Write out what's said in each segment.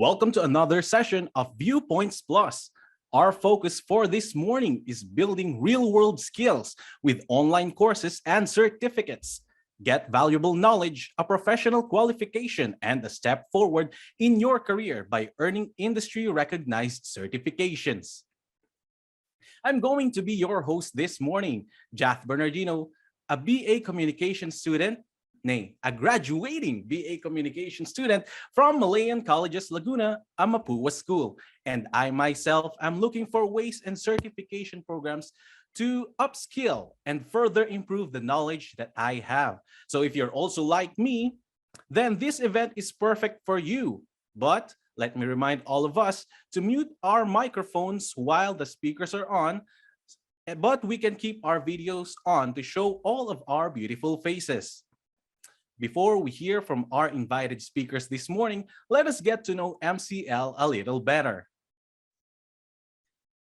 Welcome to another session of Viewpoints Plus. Our focus for this morning is building real-world skills with online courses and certificates. Get valuable knowledge, a professional qualification, and a step forward in your career by earning industry-recognized certifications. I'm going to be your host this morning, Jath Bernardino, a BA Communication student, nay, a graduating BA Communication student from Malayan Colleges Laguna, a Mapua school. And I myself am looking for ways and certification programs to upskill and further improve the knowledge that I have. So if you're also like me, then this event is perfect for you. But let me remind all of us to mute our microphones while the speakers are on, but we can keep our videos on to show all of our beautiful faces. Before we hear from our invited speakers this morning, let us get to know MCL a little better.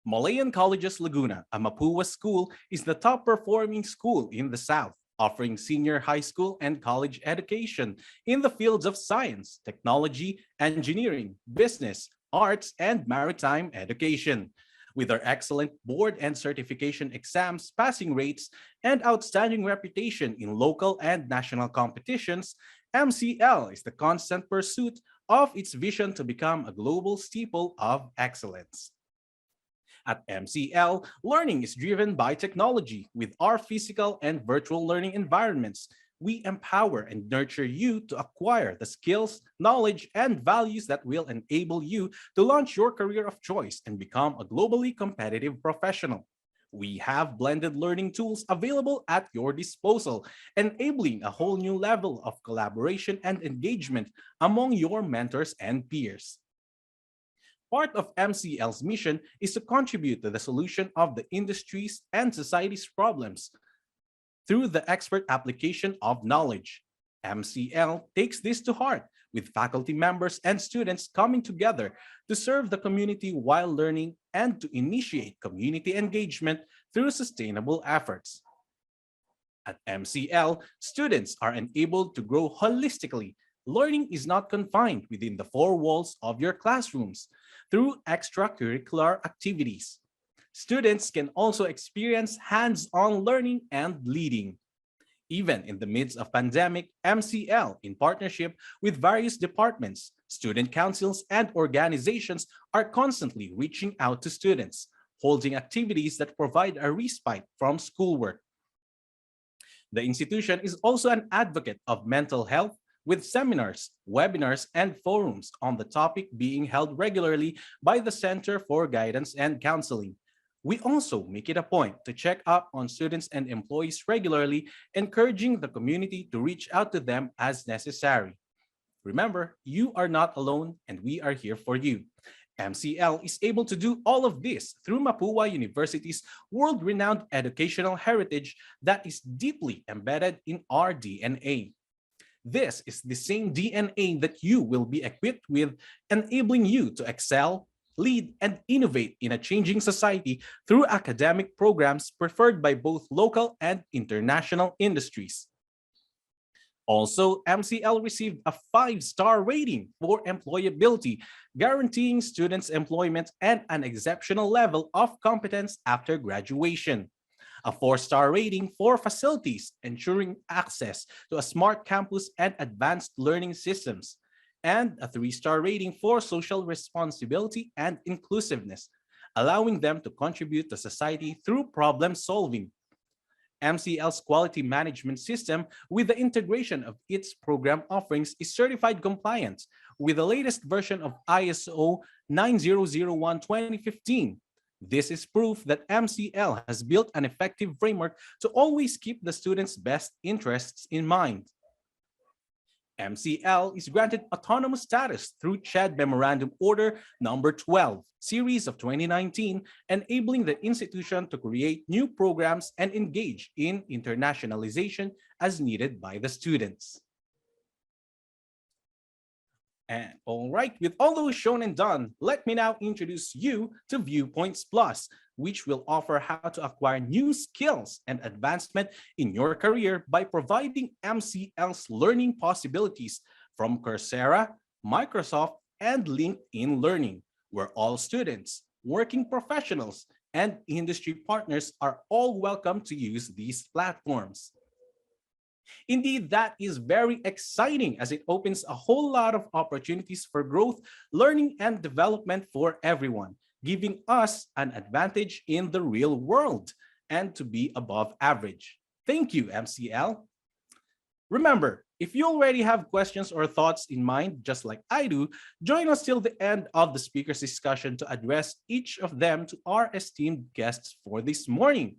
Malayan Colleges Laguna, a Mapua school, is the top performing school in the South, offering senior high school and college education in the fields of science, technology, engineering, business, arts, and maritime education. With our excellent board and certification exams passing rates and outstanding reputation in local and national competitions, MCL is the constant pursuit of its vision to become a global staple of excellence. At MCL, learning is driven by technology. With our physical and virtual learning environments, we empower and nurture you to acquire the skills, knowledge, and values that will enable you to launch your career of choice and become a globally competitive professional. We have blended learning tools available at your disposal, enabling a whole new level of collaboration and engagement among your mentors and peers. Part of MCL's mission is to contribute to the solution of the industry's and society's problems through the expert application of knowledge. MCL takes this to heart, with faculty members and students coming together to serve the community while learning and to initiate community engagement through sustainable efforts. At MCL, students are enabled to grow holistically. Learning is not confined within the four walls of your classrooms. Through extracurricular activities, students can also experience hands-on learning and leading. Even in the midst of pandemic, MCL, in partnership with various departments, student councils, and organizations, are constantly reaching out to students, holding activities that provide a respite from schoolwork. The institution is also an advocate of mental health, with seminars, webinars, and forums on the topic being held regularly by the Center for Guidance and Counseling. We also make it a point to check up on students and employees regularly, encouraging the community to reach out to them as necessary. Remember, you are not alone and we are here for you. MCL is able to do all of this through Mapua University's world-renowned educational heritage that is deeply embedded in our DNA. This is the same DNA that you will be equipped with, enabling you to excel, lead, and innovate in a changing society through academic programs preferred by both local and international industries. Also, MCL received a 5-star rating for employability, guaranteeing students employment and an exceptional level of competence after graduation. A 4-star rating for facilities, ensuring access to a smart campus and advanced learning systems, and a 3-star rating for social responsibility and inclusiveness, allowing them to contribute to society through problem solving. MCL's quality management system, with the integration of its program offerings, is certified compliant with the latest version of ISO 9001:2015. This is proof that MCL has built an effective framework to always keep the students' best interests in mind. MCL is granted autonomous status through CHED Memorandum Order Number 12, Series of 2019, enabling the institution to create new programs and engage in internationalization as needed by the students. And all right, with all those shown and done, let me now introduce you to Viewpoints Plus, which will offer how to acquire new skills and advancement in your career by providing MCL's learning possibilities from Coursera, Microsoft, and LinkedIn Learning, where all students, working professionals, and industry partners are all welcome to use these platforms. Indeed, that is very exciting as it opens a whole lot of opportunities for growth, learning, and development for everyone, giving us an advantage in the real world and to be above average. Thank you, MCL. Remember, if you already have questions or thoughts in mind, just like I do, join us till the end of the speaker's discussion to address each of them to our esteemed guests for this morning.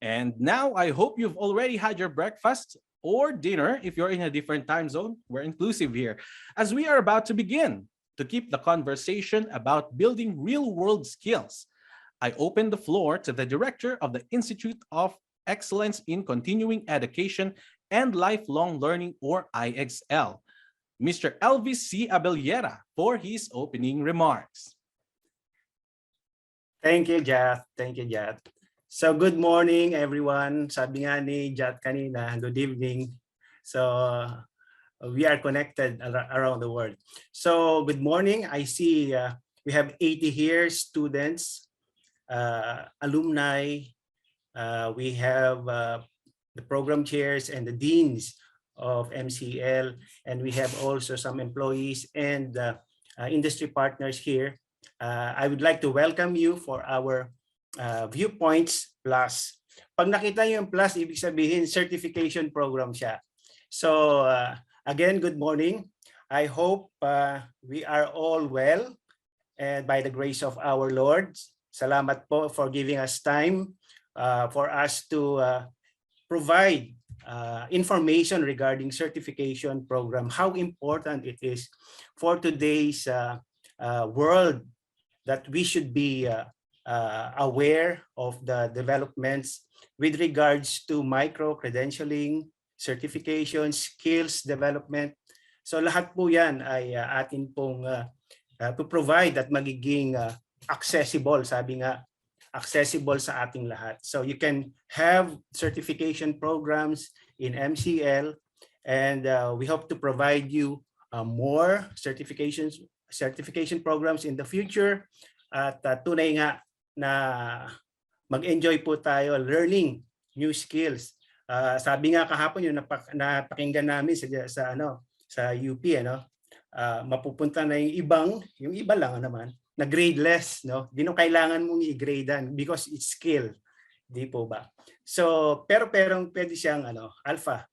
And now I hope you've already had your breakfast or dinner if you're in a different time zone. We're inclusive here, as we are about to begin to keep the conversation about building real world skills. I open the floor to the director of the Institute of Excellence in Continuing Education and Lifelong Learning, or IXL, Mr. Elvis C. Abellera, for his opening remarks. Thank you, Jat. Thank you, Jat. So good morning, everyone. Sabi nga ni Jat kanina, good evening. So we are connected around the world. So good morning. I see we have 80 here, students, alumni. We have the program chairs and the deans of MCL, and we have also some employees and industry partners here. I would like to welcome you for our Viewpoints Plus. Pag nakita niyo yung plus, ibig sabihin certification program siya. So again, good morning. I hope we are all well, and by the grace of our Lord. Salamat po for giving us time for us to provide information regarding certification program, how important it is for today's world, that we should be aware of the developments with regards to micro-credentialing, certification, skills development. So lahat po yan ay atin pong to provide at magiging accessible, sabi nga, accessible sa ating lahat. So you can have certification programs in MCL, and we hope to provide you more certification programs in the future. At tunay nga na mag-enjoy po tayo learning new skills. Sabi nga kahapon yung napakinggan namin sa UP, mapupunta na yung iba lang naman na grade less, no? Di nung kailangan mong i-gradean because it's skill, di po ba? So pero pwede siyang alpha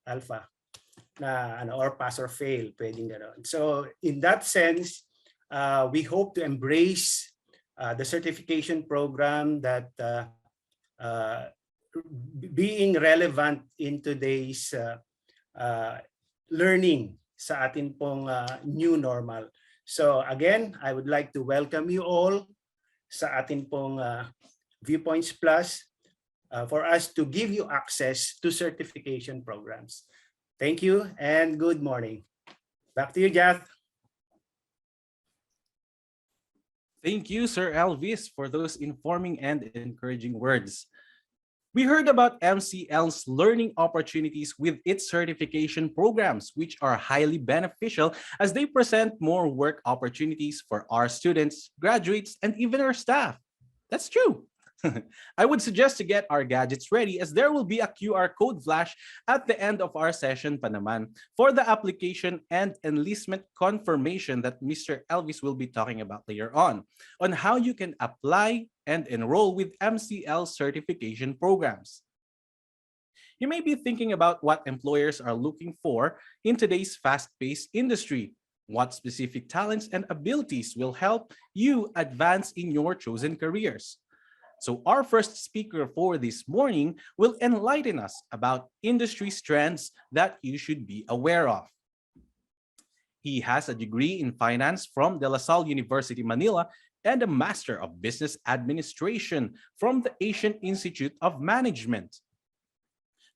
na or pass or fail, pwedeng gano'n. So in that sense, we hope to embrace the certification program that being relevant in today's learning sa atin pong new normal. So again, I would like to welcome you all sa atin pong Viewpoints Plus for us to give you access to certification programs. Thank you and good morning. Back to you, Jath. Thank you, Sir Elvis, for those informing and encouraging words. We heard about MCL's learning opportunities with its certification programs, which are highly beneficial as they present more work opportunities for our students, graduates, and even our staff. That's true. I would suggest to get our gadgets ready, as there will be a QR code flash at the end of our session pa naman for the application and enlistment confirmation that Mr. Elvis will be talking about later on how you can apply and enroll with MCL certification programs. You may be thinking about what employers are looking for in today's fast-paced industry. What specific talents and abilities will help you advance in your chosen careers? So our first speaker for this morning will enlighten us about industry trends that you should be aware of. He has a degree in finance from De La Salle University, Manila, and a Master of Business Administration from the Asian Institute of Management.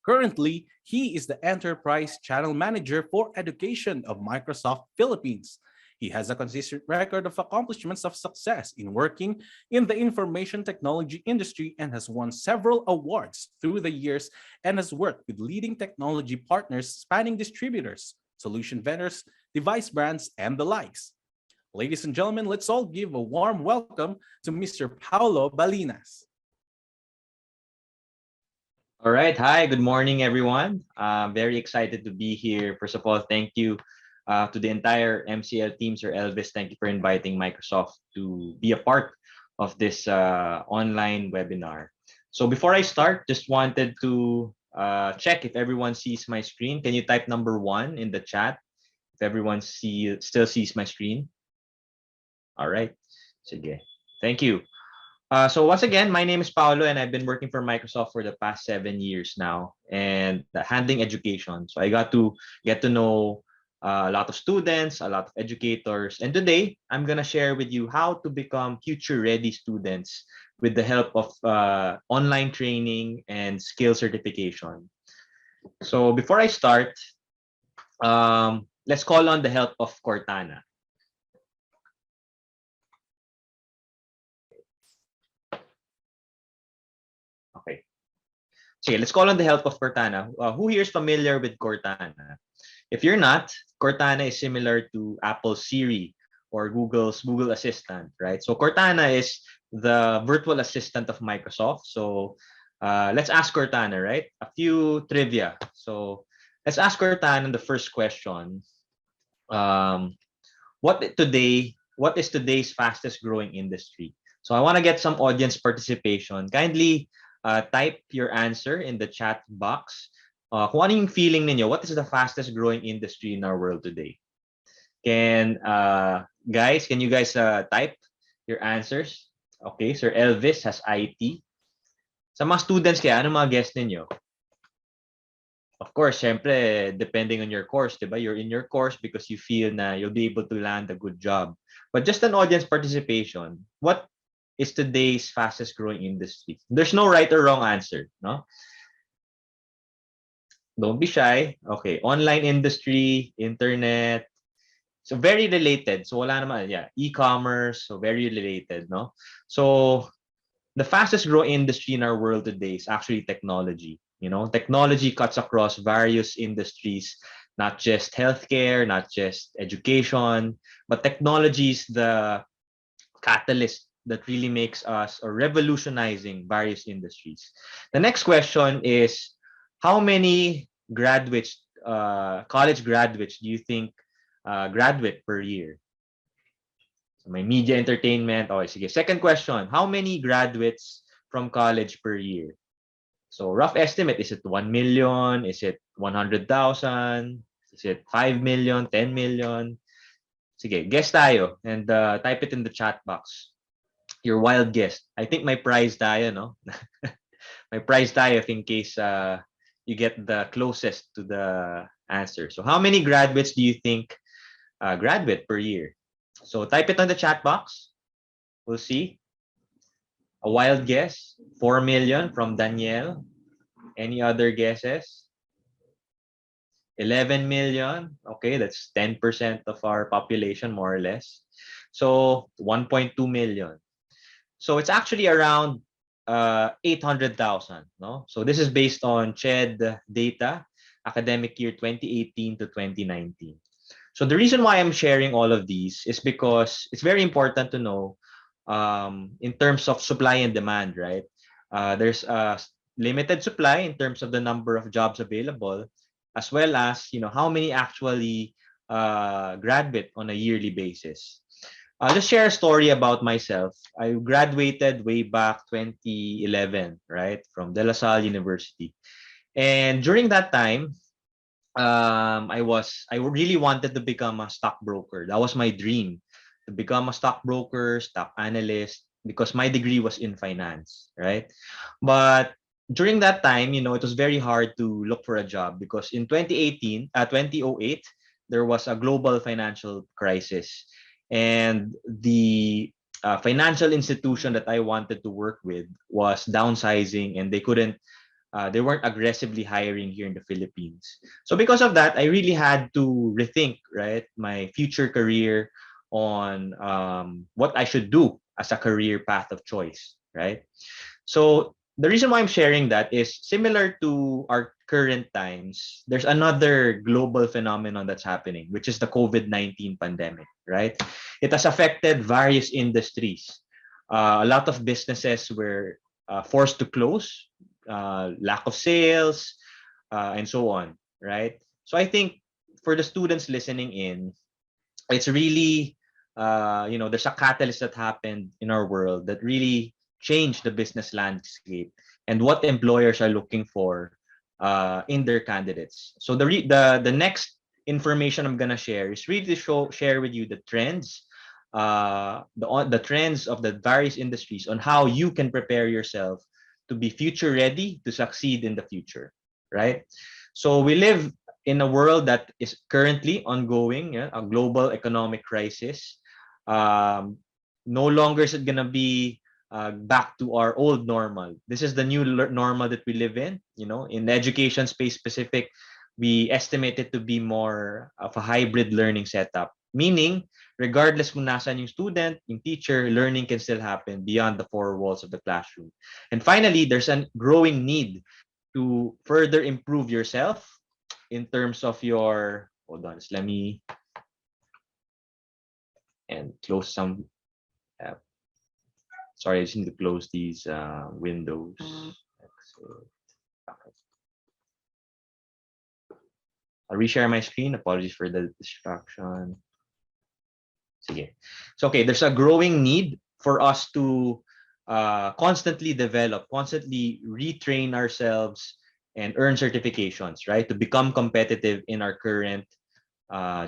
Currently, he is the Enterprise Channel Manager for Education of Microsoft Philippines. He has a consistent record of accomplishments of success in working in the information technology industry and has won several awards through the years, and has worked with leading technology partners spanning distributors, solution vendors, device brands, and the likes. Ladies and gentlemen, let's all give a warm welcome to Mr. Paulo Balinas. All right. Hi, good morning, everyone. Very excited to be here. First of all, thank you to the entire MCL team, Sir Elvis. Thank you for inviting Microsoft to be a part of this online webinar. So before I start, just wanted to check if everyone sees my screen. Can you type number 1 in the chat if everyone still sees my screen? All right. Sige. Thank you. So once again, my name is Paolo, and I've been working for Microsoft for the past 7 years now, and handling education. So I got to get to know a lot of students, a lot of educators, and today I'm gonna share with you how to become future-ready students with the help of online training and skill certification. So before I start, let's call on the help of Cortana. Okay. So let's call on the help of Cortana. Who here is familiar with Cortana? If you're not, Cortana is similar to Apple's Siri or Google's Google Assistant, right? So Cortana is the virtual assistant of Microsoft. So let's ask Cortana, right? A few trivia. So let's ask Cortana the first question. What is today's fastest growing industry? So I want to get some audience participation. Kindly type your answer in the chat box. Kung ano yung feeling ninyo, what is the fastest growing industry in our world today? Can you guys type your answers? Okay, Sir Elvis has IT. Sa mga students kaya, ano mga guess ninyo? Of course, syempre, depending on your course, diba? You're in your course because you feel na you'll be able to land a good job. But just an audience participation, what is today's fastest growing industry? There's no right or wrong answer, no? Don't be shy. Okay, online industry, internet. So very related. So wala naman, yeah, e-commerce, so very related, no? So the fastest growing industry in our world today is actually technology. You know, technology cuts across various industries, not just healthcare, not just education, but technology is the catalyst that really makes us or revolutionizing various industries. The next question is, how many graduates, college graduates, do you think graduate per year? So may media entertainment. Okay, sige. Second question, how many graduates from college per year? So rough estimate, is it 1 million? Is it 100,000? Is it 5 million, 10 million? Sige, guess tayo and type it in the chat box. Your wild guess. I think may prize tayo, no? May prize tayo if in case you get the closest to the answer. So how many graduates do you think graduate per year? So type it on the chat box. We'll see. A wild guess, 4 million from Danielle. Any other guesses? 11 million. Okay, that's 10% of our population, more or less. So 1.2 million. So it's actually around 800,000. No? So this is based on CHED data, academic year 2018 to 2019. So the reason why I'm sharing all of these is because it's very important to know in terms of supply and demand, right? There's a limited supply in terms of the number of jobs available, as well as how many actually graduate on a yearly basis. I'll just share a story about myself. I graduated way back 2011, right, from De La Salle University, and during that time, I really wanted to become a stockbroker. That was my dream, to become a stockbroker, stock analyst, because my degree was in finance, right? But during that time, it was very hard to look for a job because in 2008, there was a global financial crisis, and the financial institution that I wanted to work with was downsizing, and they weren't aggressively hiring here in the Philippines. So because of that, I really had to rethink, right, my future career on what I should do as a career path of choice, right? So the reason why I'm sharing that is similar to our current times. There's another global phenomenon that's happening, which is the COVID-19 pandemic, right? It has affected various industries. A lot of businesses were forced to close, lack of sales, and so on, right? So I think for the students listening in, it's really, there's a catalyst that happened in our world that really changed the business landscape and what employers are looking for in their candidates. So the next information I'm gonna share is really to share with you the trends, the trends of the various industries on how you can prepare yourself to be future ready to succeed in the future, right? So we live in a world that is currently ongoing, yeah, a global economic crisis. Um, no longer is it gonna be back to our old normal. This is the new normal that we live in. In the education space specific, we estimate it to be more of a hybrid learning setup. Meaning, regardless kung nasan yung student, yung teacher, learning can still happen beyond the four walls of the classroom. And finally, there's a growing need to further improve yourself in terms of your, hold on, let me and close some. Sorry, I just need to close these windows. I'll reshare my screen. Apologies for the distraction. Sige. So, okay, there's a growing need for us to constantly develop, constantly retrain ourselves and earn certifications, right? To become competitive in our current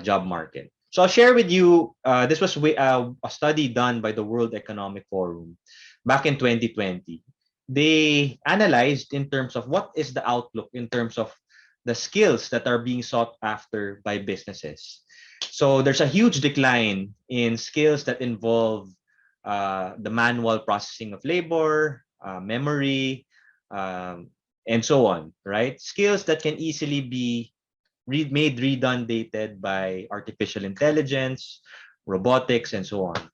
job market. So I'll share with you, this was a study done by the World Economic Forum back in 2020. They analyzed in terms of what is the outlook in terms of the skills that are being sought after by businesses. So there's a huge decline in skills that involve the manual processing of labor, memory, and so on, right? Skills that can easily be made redundated by artificial intelligence, robotics, and so on.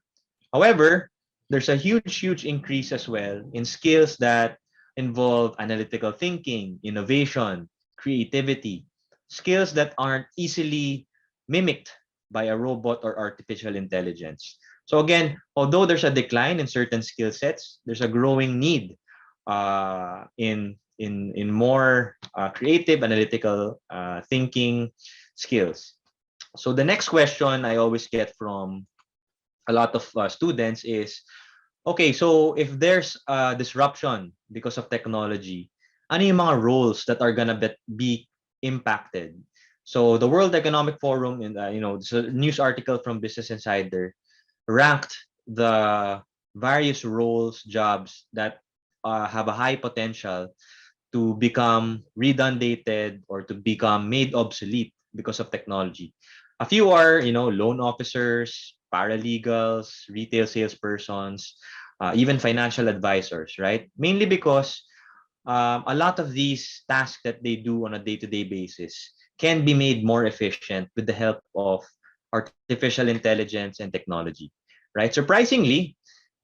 However, there's a huge increase as well in skills that involve analytical thinking, innovation, creativity, skills that aren't easily mimicked by a robot or artificial intelligence. So again, although there's a decline in certain skill sets, there's a growing need in more creative, analytical thinking skills. So the next question I always get from a lot of students is, okay, so if there's disruption because of technology, ano yung mga roles that are gonna be impacted? So the World Economic Forum, in it's a news article from Business Insider, ranked the various roles, jobs that have a high potential to become redundated or to become made obsolete because of technology. A few are, loan officers, paralegals, retail salespersons, even financial advisors, right? Mainly because a lot of these tasks that they do on a day-to-day basis can be made more efficient with the help of artificial intelligence and technology, right? Surprisingly,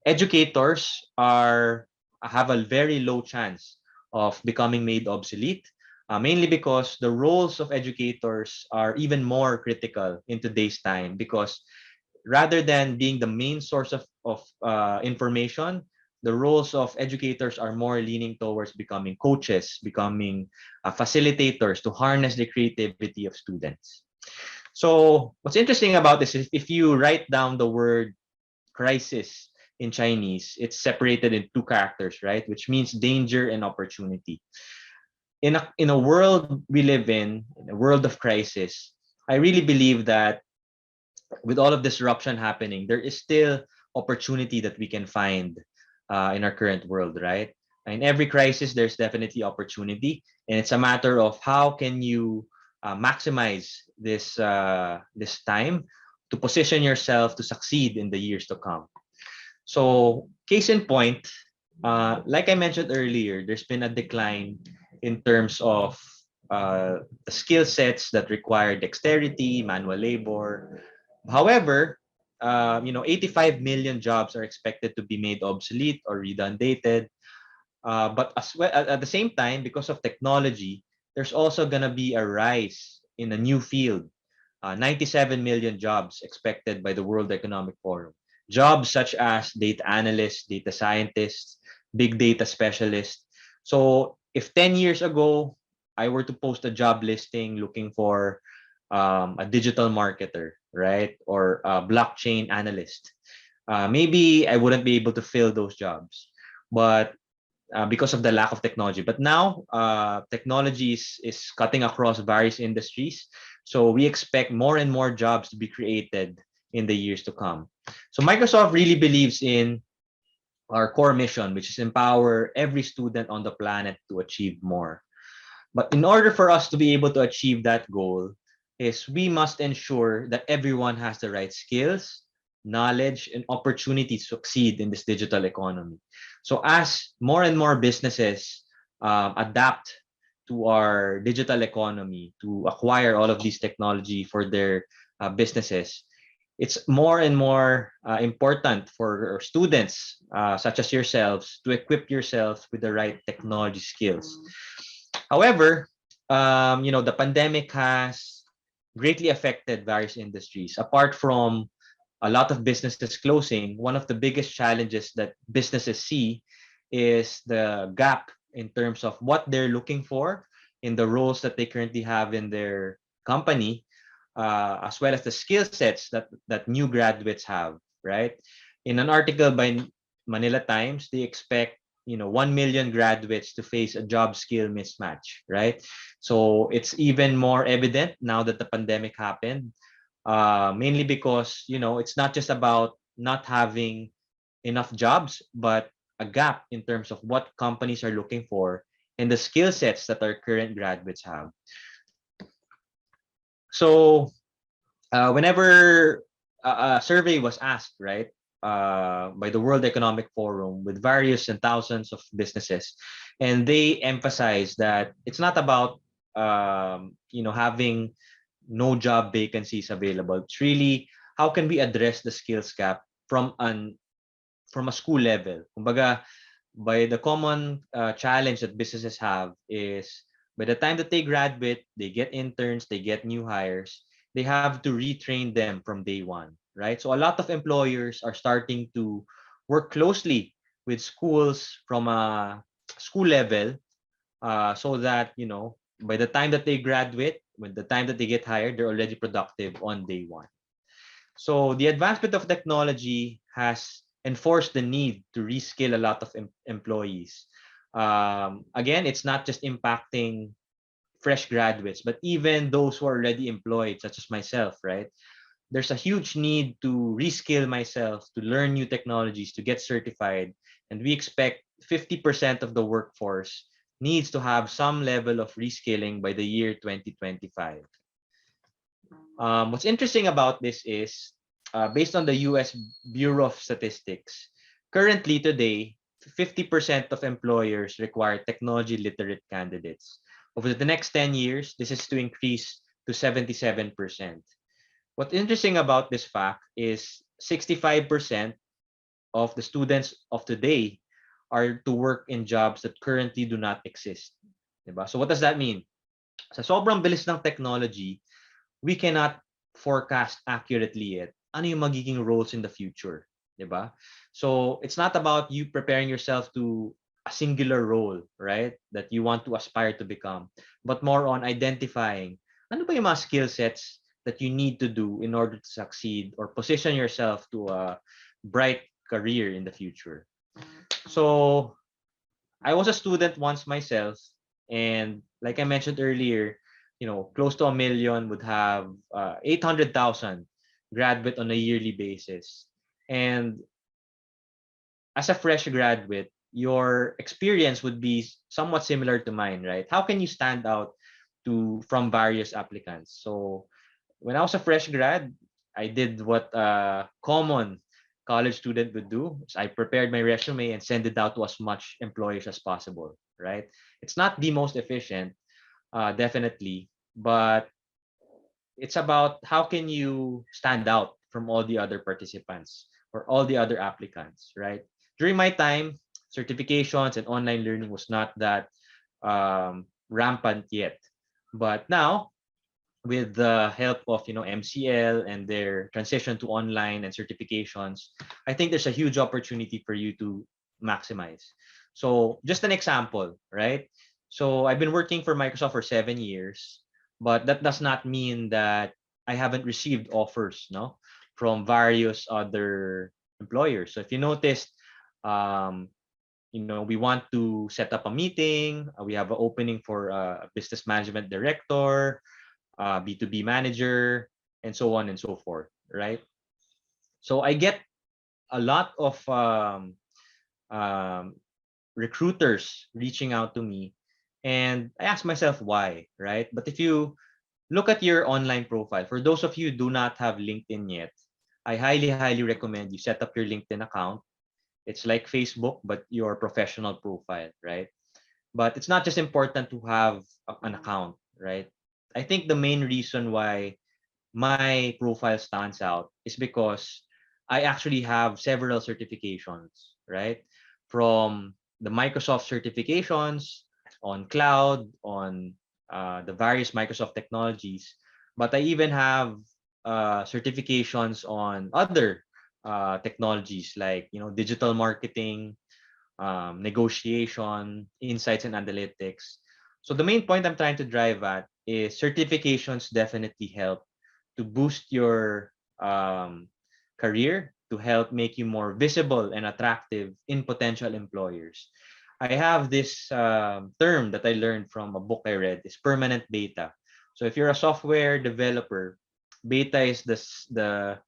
educators have a very low chance of becoming made obsolete, mainly because the roles of educators are even more critical in today's time, because rather than being the main source of information, the roles of educators are more leaning towards becoming coaches, becoming facilitators to harness the creativity of students. So what's interesting about this is if you write down the word crisis in Chinese, it's separated in two characters, right? Which means danger and opportunity. In a world we live in a world of crisis, I really believe that with all of disruption happening, there is still opportunity that we can find in our current world, right? In every crisis, there's definitely opportunity, and it's a matter of how can you maximize this time to position yourself to succeed in the years to come. So, case in point, like I mentioned earlier, there's been a decline in terms of the skill sets that require dexterity, manual labor. However, 85 million jobs are expected to be made obsolete or redundated. But as well, at the same time, because of technology, there's also going to be a rise in a new field. 97 million jobs expected by the World Economic Forum. Jobs such as data analysts, data scientists, big data specialists. So if 10 years ago, I were to post a job listing looking for a digital marketer, right? Or a blockchain analyst, maybe I wouldn't be able to fill those jobs. But because of the lack of technology. But now technology is cutting across various industries. So we expect more and more jobs to be created in the years to come. So Microsoft really believes in our core mission, which is empower every student on the planet to achieve more. But in order for us to be able to achieve that goal, is we must ensure that everyone has the right skills, knowledge, and opportunity to succeed in this digital economy. So as more and more businesses adapt to our digital economy to acquire all of these technology for their businesses, it's more and more important for students such as yourselves to equip yourselves with the right technology skills. However, the pandemic has greatly affected various industries. Apart from a lot of businesses closing, one of the biggest challenges that businesses see is the gap in terms of what they're looking for in the roles that they currently have in their company, as well as the skill sets that new graduates have, right? In an article by Manila Times, they expect 1 million graduates to face a job skill mismatch, right? So it's even more evident now that the pandemic happened, mainly because it's not just about not having enough jobs, but a gap in terms of what companies are looking for and the skill sets that our current graduates have. So whenever a survey was asked, right, by the World Economic Forum with various and thousands of businesses, and they emphasize that it's not about having no job vacancies available. It's really how can we address the skills gap from a school level. Kumbaga, by the common challenge that businesses have is by the time that they graduate, they get interns, they get new hires, they have to retrain them from day one, right? So a lot of employers are starting to work closely with schools from a school level, so that by the time that they graduate, when the time that they get hired, they're already productive on day one. So the advancement of technology has enforced the need to reskill a lot of employees. Again, it's not just impacting fresh graduates, but even those who are already employed, such as myself, right? There's a huge need to reskill myself, to learn new technologies, to get certified. And we expect 50% of the workforce needs to have some level of reskilling by the year 2025. What's interesting about this is, based on the US Bureau of Statistics, currently today, 50% of employers require technology literate candidates. Over the next 10 years, this is to increase to 77%. What's interesting about this fact is 65% of the students of today are to work in jobs that currently do not exist. Diba? So what does that mean? Sa sobrang bilis ng technology, we cannot forecast accurately yet ano yung magiging roles in the future, di ba? So it's not about you preparing yourself to a singular role, right, that you want to aspire to become, but more on identifying ano ba yung mga skill sets that you need to do in order to succeed or position yourself to a bright career in the future. So I was a student once myself, and like I mentioned earlier, close to a million would have 800,000 graduate on a yearly basis. And as a fresh graduate, your experience would be somewhat similar to mine, right? How can you stand out from various applicants? So when I was a fresh grad, I did what a common college student would do. So I prepared my resume and send it out to as much employers as possible, right? It's not the most efficient, definitely, but it's about how can you stand out from all the other participants or all the other applicants, right? During my time, certifications and online learning was not that rampant yet. But now, with the help of MCL and their transition to online and certifications, I think there's a huge opportunity for you to maximize. So just an example, right? So I've been working for Microsoft for 7 years, but that does not mean that I haven't received offers, no, from various other employers. So if you noticed, um, we want to set up a meeting. We have an opening for a business management director, B2B manager, and so on and so forth, right? So I get a lot of um, recruiters reaching out to me, and I ask myself why, right? But if you look at your online profile, for those of you who do not have LinkedIn yet, I highly, highly recommend you set up your LinkedIn account. It's like Facebook, but your professional profile, right? But it's not just important to have an account, right? I think the main reason why my profile stands out is because I actually have several certifications, right? From the Microsoft certifications on cloud, on the various Microsoft technologies, but I even have certifications on other technologies like digital marketing, negotiation, insights, and analytics. So the main point I'm trying to drive at is certifications definitely help to boost your career, to help make you more visible and attractive in potential employers. I have this term that I learned from a book I read, is permanent beta. So if you're a software developer, beta is the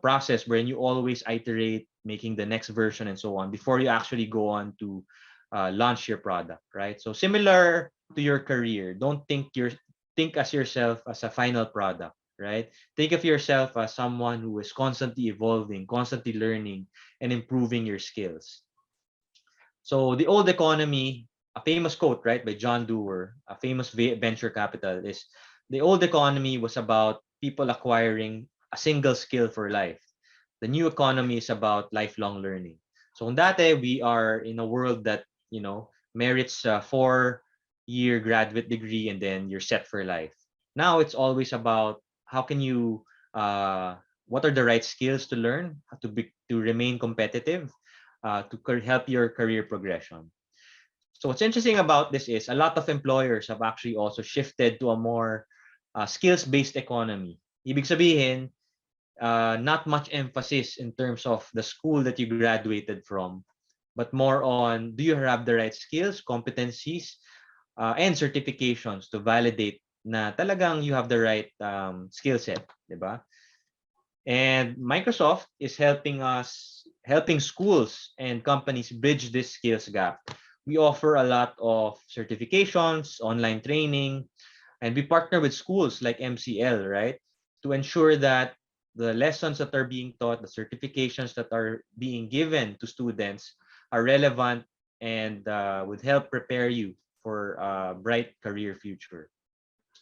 process wherein you always iterate, making the next version and so on before you actually go on to launch your product, right? So similar to your career, don't think as yourself as a final product, right? Think of yourself as someone who is constantly evolving, constantly learning, and improving your skills. So the old economy, a famous quote, right, by John Doerr, a famous venture capital, is the old economy was about people acquiring a single skill for life. The new economy is about lifelong learning. So on that day, we are in a world that merits a 4-year graduate degree and then you're set for life. Now it's always about how can you what are the right skills to learn to remain competitive, to help your career progression. So what's interesting about this is a lot of employers have actually also shifted to a more skills-based economy. Ibig sabihin, not much emphasis in terms of the school that you graduated from, but more on do you have the right skills, competencies, and certifications to validate na talagang you have the right skill set, di ba? And Microsoft is helping schools and companies bridge this skills gap. We offer a lot of certifications, online training, and we partner with schools like MCL, right? To ensure that the lessons that are being taught, the certifications that are being given to students are relevant and would help prepare you for a bright career future.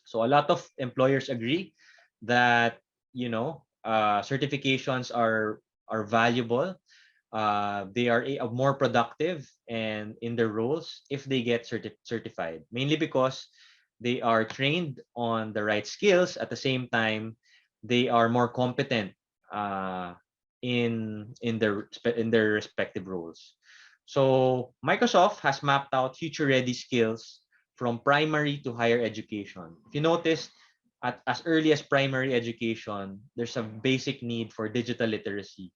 So a lot of employers agree that certifications are valuable. They are more productive and in their roles if they get certified, mainly because they are trained on the right skills. At the same time, they are more competent in their respective roles. So Microsoft has mapped out future ready skills from primary to higher education. If you notice, at as early as primary education, there's a basic need for digital literacy.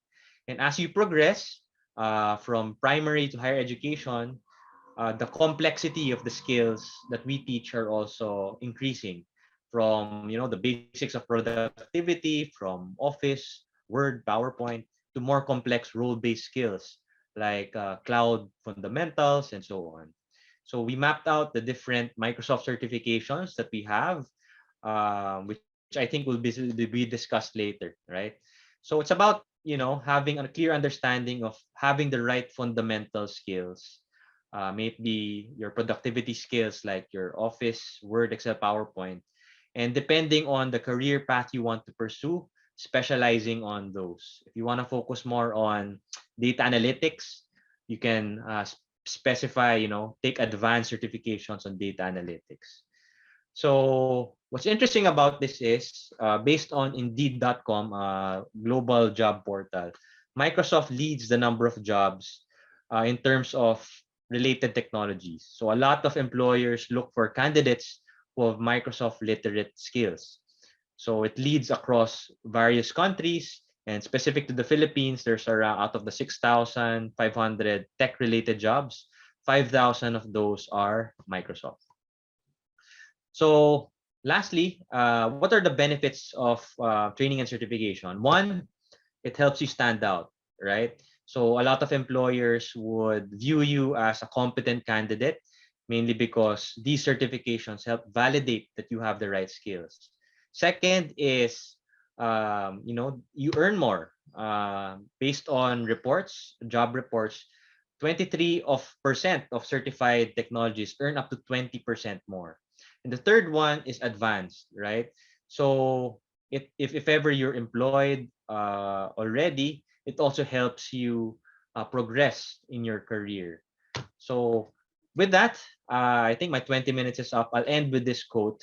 And as you progress from primary to higher education, the complexity of the skills that we teach are also increasing, from the basics of productivity, from Office, Word, PowerPoint, to more complex role-based skills like cloud fundamentals and so on. So we mapped out the different Microsoft certifications that we have, which I think will be discussed later, right? So it's about having a clear understanding of having the right fundamental skills, maybe your productivity skills like your Office, Word, Excel, PowerPoint, and depending on the career path you want to pursue, specializing on those. If you want to focus more on data analytics, you can specify, take advanced certifications on data analytics. So what's interesting about this is, based on Indeed.com, global job portal, Microsoft leads the number of jobs in terms of related technologies. So a lot of employers look for candidates who have Microsoft literate skills. So it leads across various countries, and specific to the Philippines, there's around, out of the 6,500 tech-related jobs, 5,000 of those are Microsoft. So lastly, what are the benefits of training and certification? One, it helps you stand out, right? So a lot of employers would view you as a competent candidate, mainly because these certifications help validate that you have the right skills. Second is, you earn more based on reports, job reports. 23% of certified technologists earn up to 20% more. And the third one is advanced, right? So if ever you're employed already, it also helps you progress in your career. So with that, I think my 20 minutes is up. I'll end with this quote.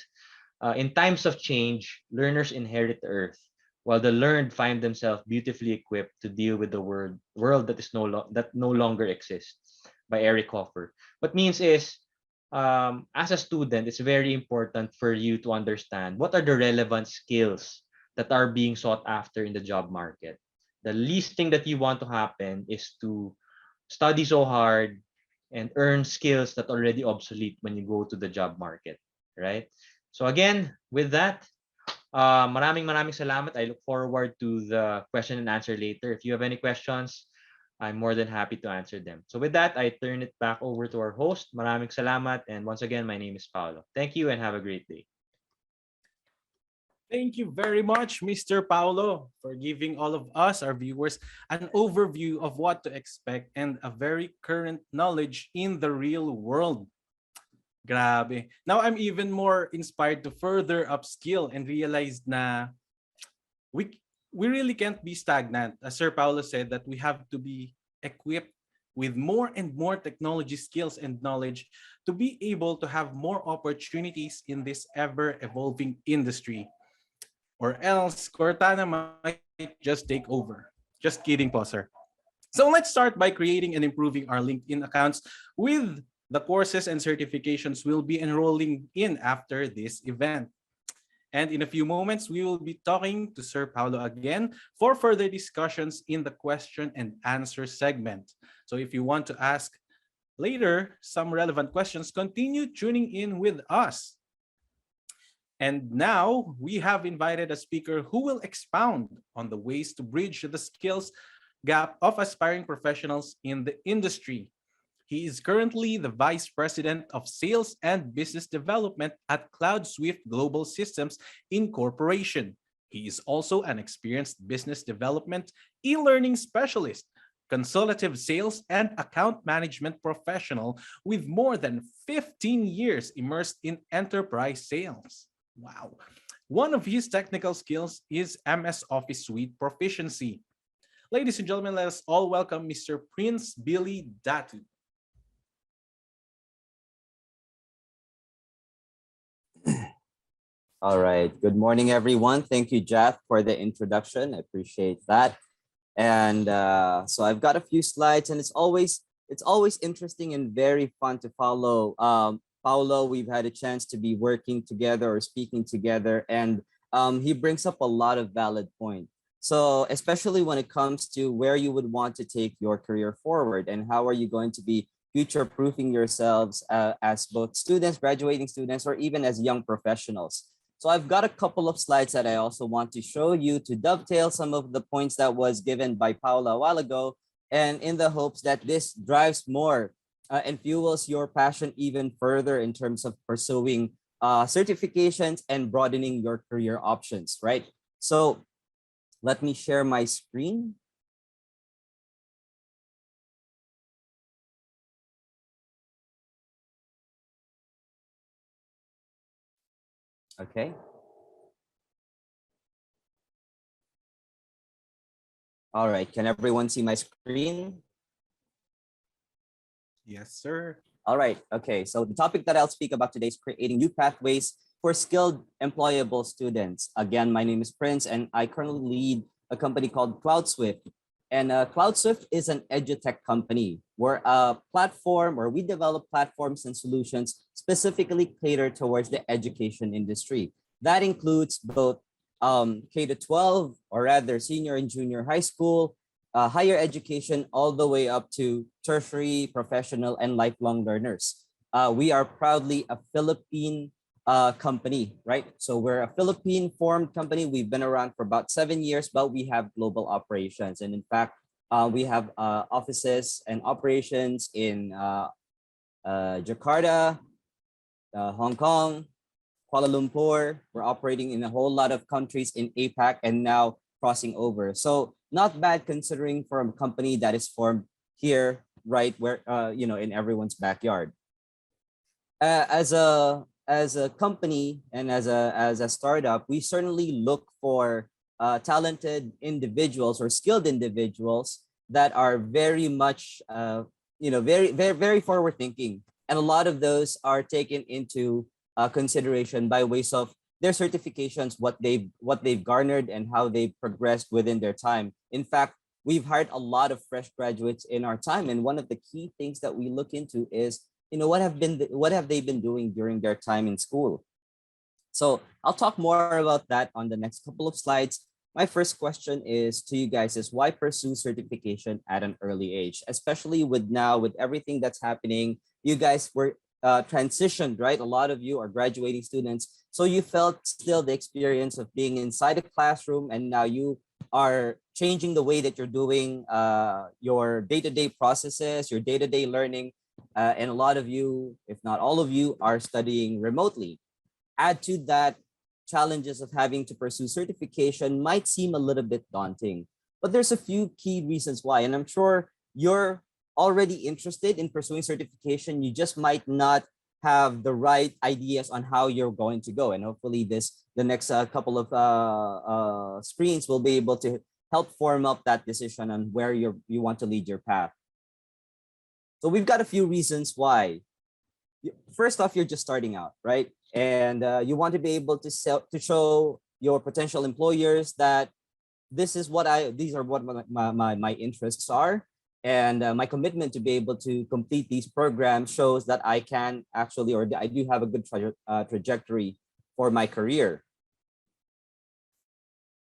In times of change, learners inherit the earth, while the learned find themselves beautifully equipped to deal with the world that is that no longer exists, by Eric Hoffer. What means is, as a student, it's very important for you to understand what are the relevant skills that are being sought after in the job market. The least thing that you want to happen is to study so hard and earn skills that are already obsolete when you go to the job market, right? So again, with that, maraming salamat. I look forward to the question and answer later. If you have any questions, I'm more than happy to answer them. So with that, I turn it back over to our host. Maraming salamat. And once again, my name is Paolo. Thank you and have a great day. Thank you very much, Mr. Paulo, for giving all of us, our viewers, an overview of what to expect and a very current knowledge in the real world. Grabe. Now I'm even more inspired to further upskill and realize na we we really can't be stagnant. As Sir Paulo said, that we have to be equipped with more and more technology skills and knowledge to be able to have more opportunities in this ever evolving industry. Or else Cortana might just take over. Just kidding po, sir. So let's start by creating and improving our LinkedIn accounts with the courses and certifications we'll be enrolling in after this event. And in a few moments, we will be talking to Sir Paulo again for further discussions in the question and answer segment. So if you want to ask later some relevant questions, continue tuning in with us. And now we have invited a speaker who will expound on the ways to bridge the skills gap of aspiring professionals in the industry. He is currently the Vice President of Sales and Business Development at Cloudswyft Global Systems Incorporation. He is also an experienced business development, e-learning specialist, consultative sales and account management professional with more than 15 years immersed in enterprise sales. Wow. One of his technical skills is MS Office Suite proficiency. Ladies and gentlemen, let us all welcome Mr. Prince Billy Datu. All right. Good morning, everyone. Thank you, Jeff, for the introduction. I appreciate that. And so I've got a few slides, and it's always interesting and very fun to follow. Paulo, we've had a chance to be working together or speaking together, and he brings up a lot of valid points. So especially when it comes to where you would want to take your career forward and how are you going to be future-proofing yourselves as both students, graduating students, or even as young professionals. So I've got a couple of slides that I also want to show you to dovetail some of the points that was given by Paula a while ago, and in the hopes that this drives more and fuels your passion even further in terms of pursuing certifications and broadening your career options, right? So let me share my screen. Okay. All right, can everyone see my screen? Yes, sir. All right, okay. So the topic that I'll speak about today is creating new pathways for skilled, employable students. Again, my name is Prince, and I currently lead a company called Cloudswyft. And Cloudswyft is an edutech company. We're a platform where we develop platforms and solutions specifically catered towards the education industry. That includes both K to 12, or rather senior and junior high school, higher education, all the way up to tertiary, professional, and lifelong learners. We are proudly a Philippine company, right? So we're a Philippine formed company. We've been around for about 7 years, but we have global operations. And in fact, we have offices and operations in Jakarta, Hong Kong, Kuala Lumpur. We're operating in a whole lot of countries in APAC and now crossing over. So not bad considering for a company that is formed here, right where in everyone's backyard. As a company and as a startup, we certainly look for talented individuals or skilled individuals that are very much very forward thinking, and a lot of those are taken into consideration by ways of their certifications, what they've garnered and how they've progressed within their time. In fact, we've hired a lot of fresh graduates in our time, and one of the key things that we look into is what have they been doing during their time in school. So I'll talk more about that on the next couple of slides. My first question is to you guys is, why pursue certification at an early age, especially with everything that's happening? You guys were transitioned, right? A lot of you are graduating students. So you felt still the experience of being inside a classroom, and now you are changing the way that you're doing your day-to-day processes, your day-to-day learning. And a lot of you, if not all of you, are studying remotely. Add to that, challenges of having to pursue certification might seem a little bit daunting, but there's a few key reasons why. And I'm sure you're already interested in pursuing certification. You just might not have the right ideas on how you're going to go. And hopefully the next couple of screens will be able to help form up that decision on where you want to lead your path. So we've got a few reasons why. First off, you're just starting out, right? And you want to be able to show your potential employers that these are what my interests are, and my commitment to be able to complete these programs shows that I can actually, or I do have a good trajectory for my career.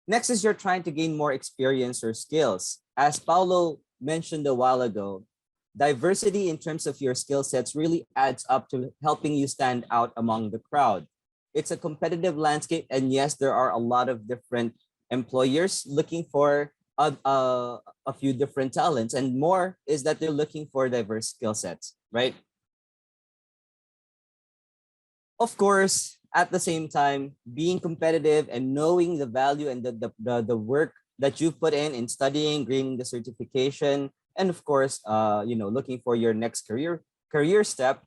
Next is you're trying to gain more experience or skills. As Paulo mentioned a while ago, diversity in terms of your skill sets really adds up to helping you stand out among the crowd. It's a competitive landscape, and yes, there are a lot of different employers looking for a few different talents, and more is that they're looking for diverse skill sets, right? Of course, at the same time, being competitive and knowing the value and the work that you put in studying, gaining the certification, and of course, looking for your next career step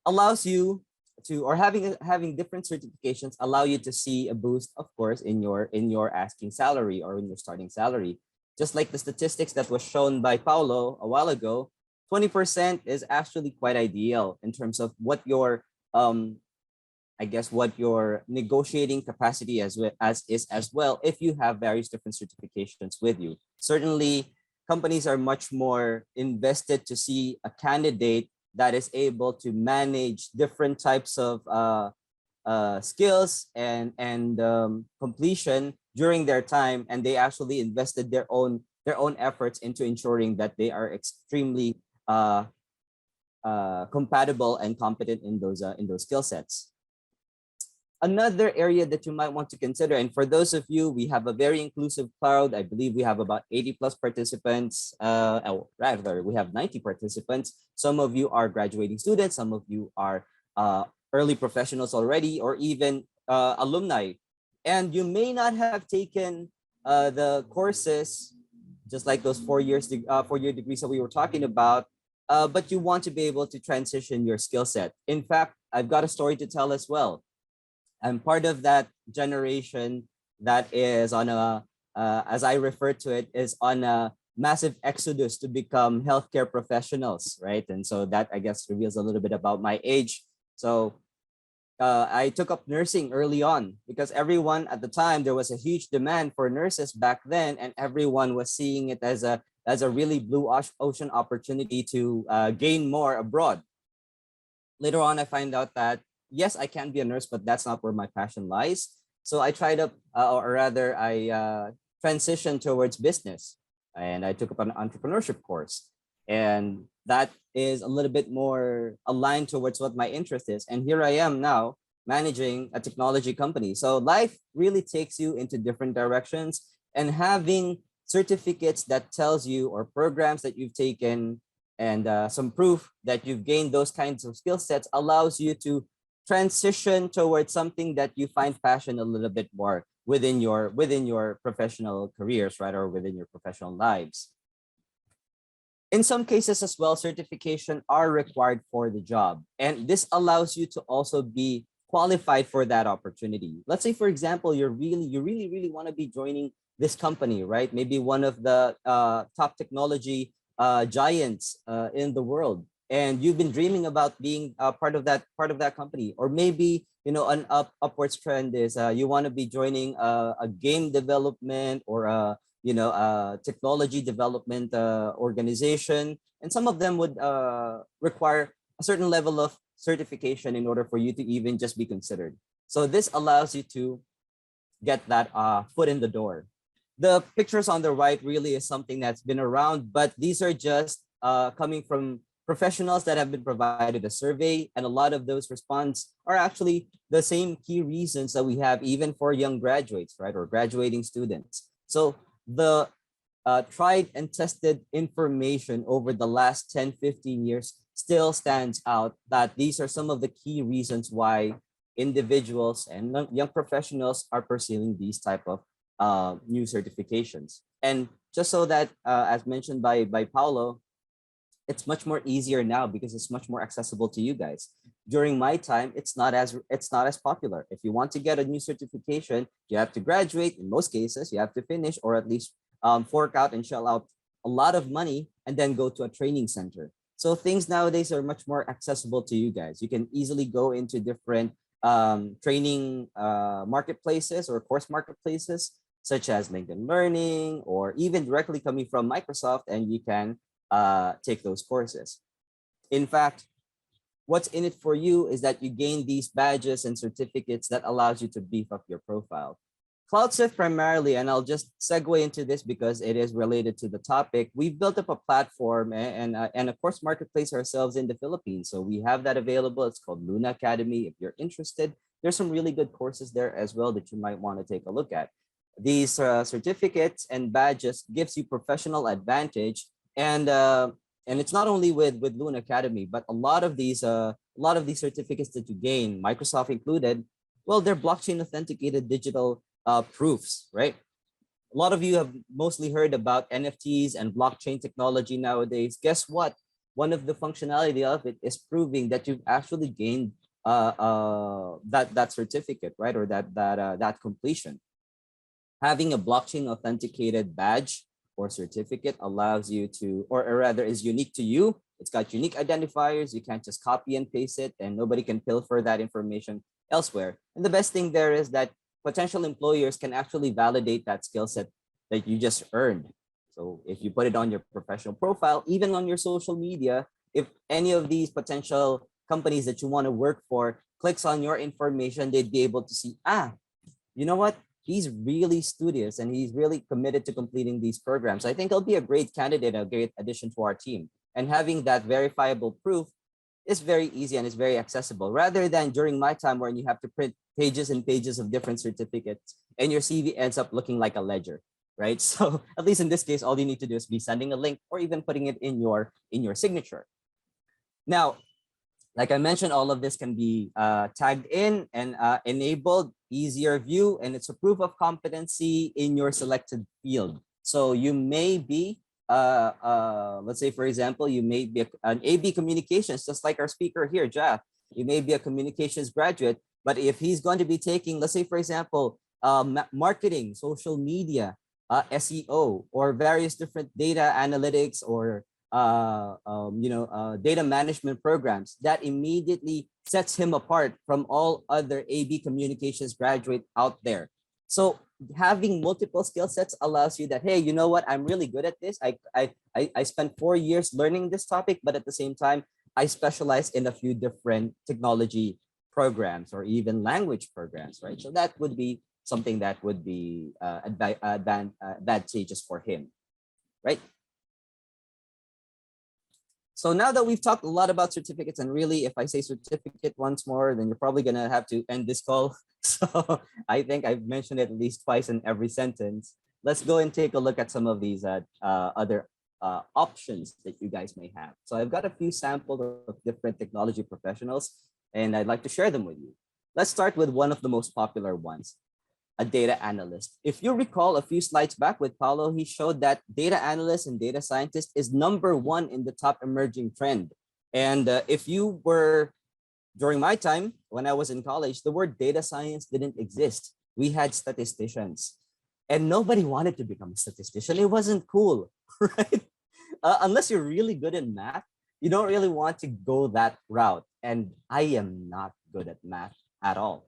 allows you to, or having different certifications allow you to see a boost, of course, in your asking salary or in your starting salary. Just like the statistics that was shown by Paulo a while ago, 20% is actually quite ideal in terms of what your what your negotiating capacity is as well, if you have various different certifications with you. Certainly, companies are much more invested to see a candidate that is able to manage different types of skills and completion during their time, and they actually invested their own efforts into ensuring that they are extremely compatible and competent in those skill sets. Another area that you might want to consider, and for those of you, we have a very inclusive crowd. I believe we have about 80 plus participants, or rather we have 90 participants. Some of you are graduating students, some of you are early professionals already, or even alumni. And you may not have taken the courses, just like those 4-year degrees that we were talking about, but you want to be able to transition your skill set. In fact, I've got a story to tell as well. I'm part of that generation that is on a as I refer to it, is on a massive exodus to become healthcare professionals, right? And so that, I guess, reveals a little bit about my age. So I took up nursing early on because everyone at the time, there was a huge demand for nurses back then, and everyone was seeing it as a really blue ocean opportunity to gain more abroad. Later on, I find out that yes, I can be a nurse, but that's not where my passion lies. So I tried up, or rather, I transitioned towards business, and I took up an entrepreneurship course, and that is a little bit more aligned towards what my interest is. And here I am now managing a technology company. So life really takes you into different directions, and having certificates that tells you, or programs that you've taken, and some proof that you've gained those kinds of skill sets allows you to transition towards something that you find passion a little bit more within your professional careers, right, or within your professional lives. In some cases as well, certification are required for the job, and this allows you to also be qualified for that opportunity. Let's say, for example, you really want to be joining this company, right? Maybe one of the top technology giants in the world, and you've been dreaming about being part of that company. Or maybe, you know, an upwards trend is you want to be joining a game development or a technology development organization, and some of them would require a certain level of certification in order for you to even just be considered. So this allows you to get that foot in the door. The pictures on the right really is something that's been around, but these are just coming from professionals that have been provided a survey, and a lot of those responses are actually the same key reasons that we have even for young graduates, right, or graduating students. So the tried and tested information over the last 10, 15 years still stands out, that these are some of the key reasons why individuals and young professionals are pursuing these type of new certifications. And just so that, as mentioned by Paulo, it's much more easier now because it's much more accessible to you guys. During my time, it's not as popular. If you want to get a new certification, you have to graduate. In most cases, you have to finish, or at least fork out and shell out a lot of money and then go to a training center. So things nowadays are much more accessible to you guys. You can easily go into different training marketplaces or course marketplaces, such as LinkedIn Learning, or even directly coming from Microsoft, and you can take those courses. In fact, what's in it for you is that you gain these badges and certificates that allows you to beef up your profile. Cloudswyft primarily, and I'll just segue into this because it is related to the topic, we've built up a platform and a course marketplace ourselves in the Philippines. So we have that available. It's called Luna Academy. If you're interested, there's some really good courses there as well that you might want to take a look at. These certificates and badges gives you professional advantage, and it's not only with Luna Academy, but a lot of these certificates that you gain, Microsoft included, well, they're blockchain authenticated digital proofs, right? A lot of you have mostly heard about NFTs and blockchain technology nowadays. Guess what? One of the functionality of it is proving that you've actually gained that certificate, right, or that completion. Having a blockchain authenticated badge or certificate allows you to, or rather is unique to you. It's got unique identifiers. You can't just copy and paste it, and nobody can pilfer that information elsewhere. And the best thing there is that potential employers can actually validate that skill set that you just earned. So if you put it on your professional profile, even on your social media, if any of these potential companies that you want to work for clicks on your information, they'd be able to see, you know what? He's really studious and he's really committed to completing these programs. I think he'll be a great candidate, a great addition to our team. And having that verifiable proof is very easy and it's very accessible, rather than during my time when you have to print pages and pages of different certificates and your CV ends up looking like a ledger, right? So at least in this case, all you need to do is be sending a link or even putting it in your signature. Now, like I mentioned, all of this can be tagged in and enabled, easier view, and it's a proof of competency in your selected field. So you may be, let's say, for example, you may be an AB communications, just like our speaker here, Jeff. You may be a communications graduate, but if he's going to be taking, let's say, for example, marketing, social media, SEO, or various different data analytics or data management programs, that immediately sets him apart from all other AB communications graduate out there. So having multiple skill sets allows you that, hey, you know what, I'm really good at this. I spent 4 years learning this topic, but at the same time, I specialize in a few different technology programs or even language programs, right? So that would be something that would be advantageous for him, right? So now that we've talked a lot about certificates, and really, if I say certificate once more, then you're probably gonna have to end this call. So I think I've mentioned it at least twice in every sentence. Let's go and take a look at some of these other options that you guys may have. So I've got a few samples of different technology professionals, and I'd like to share them with you. Let's start with one of the most popular ones, a data analyst. If you recall a few slides back with Paulo, he showed that data analyst and data scientist is #1 in the top emerging trend. And if you were, during my time, when I was in college, the word data science didn't exist. We had statisticians, and nobody wanted to become a statistician. It wasn't cool, right? Unless you're really good in math, you don't really want to go that route. And I am not good at math at all.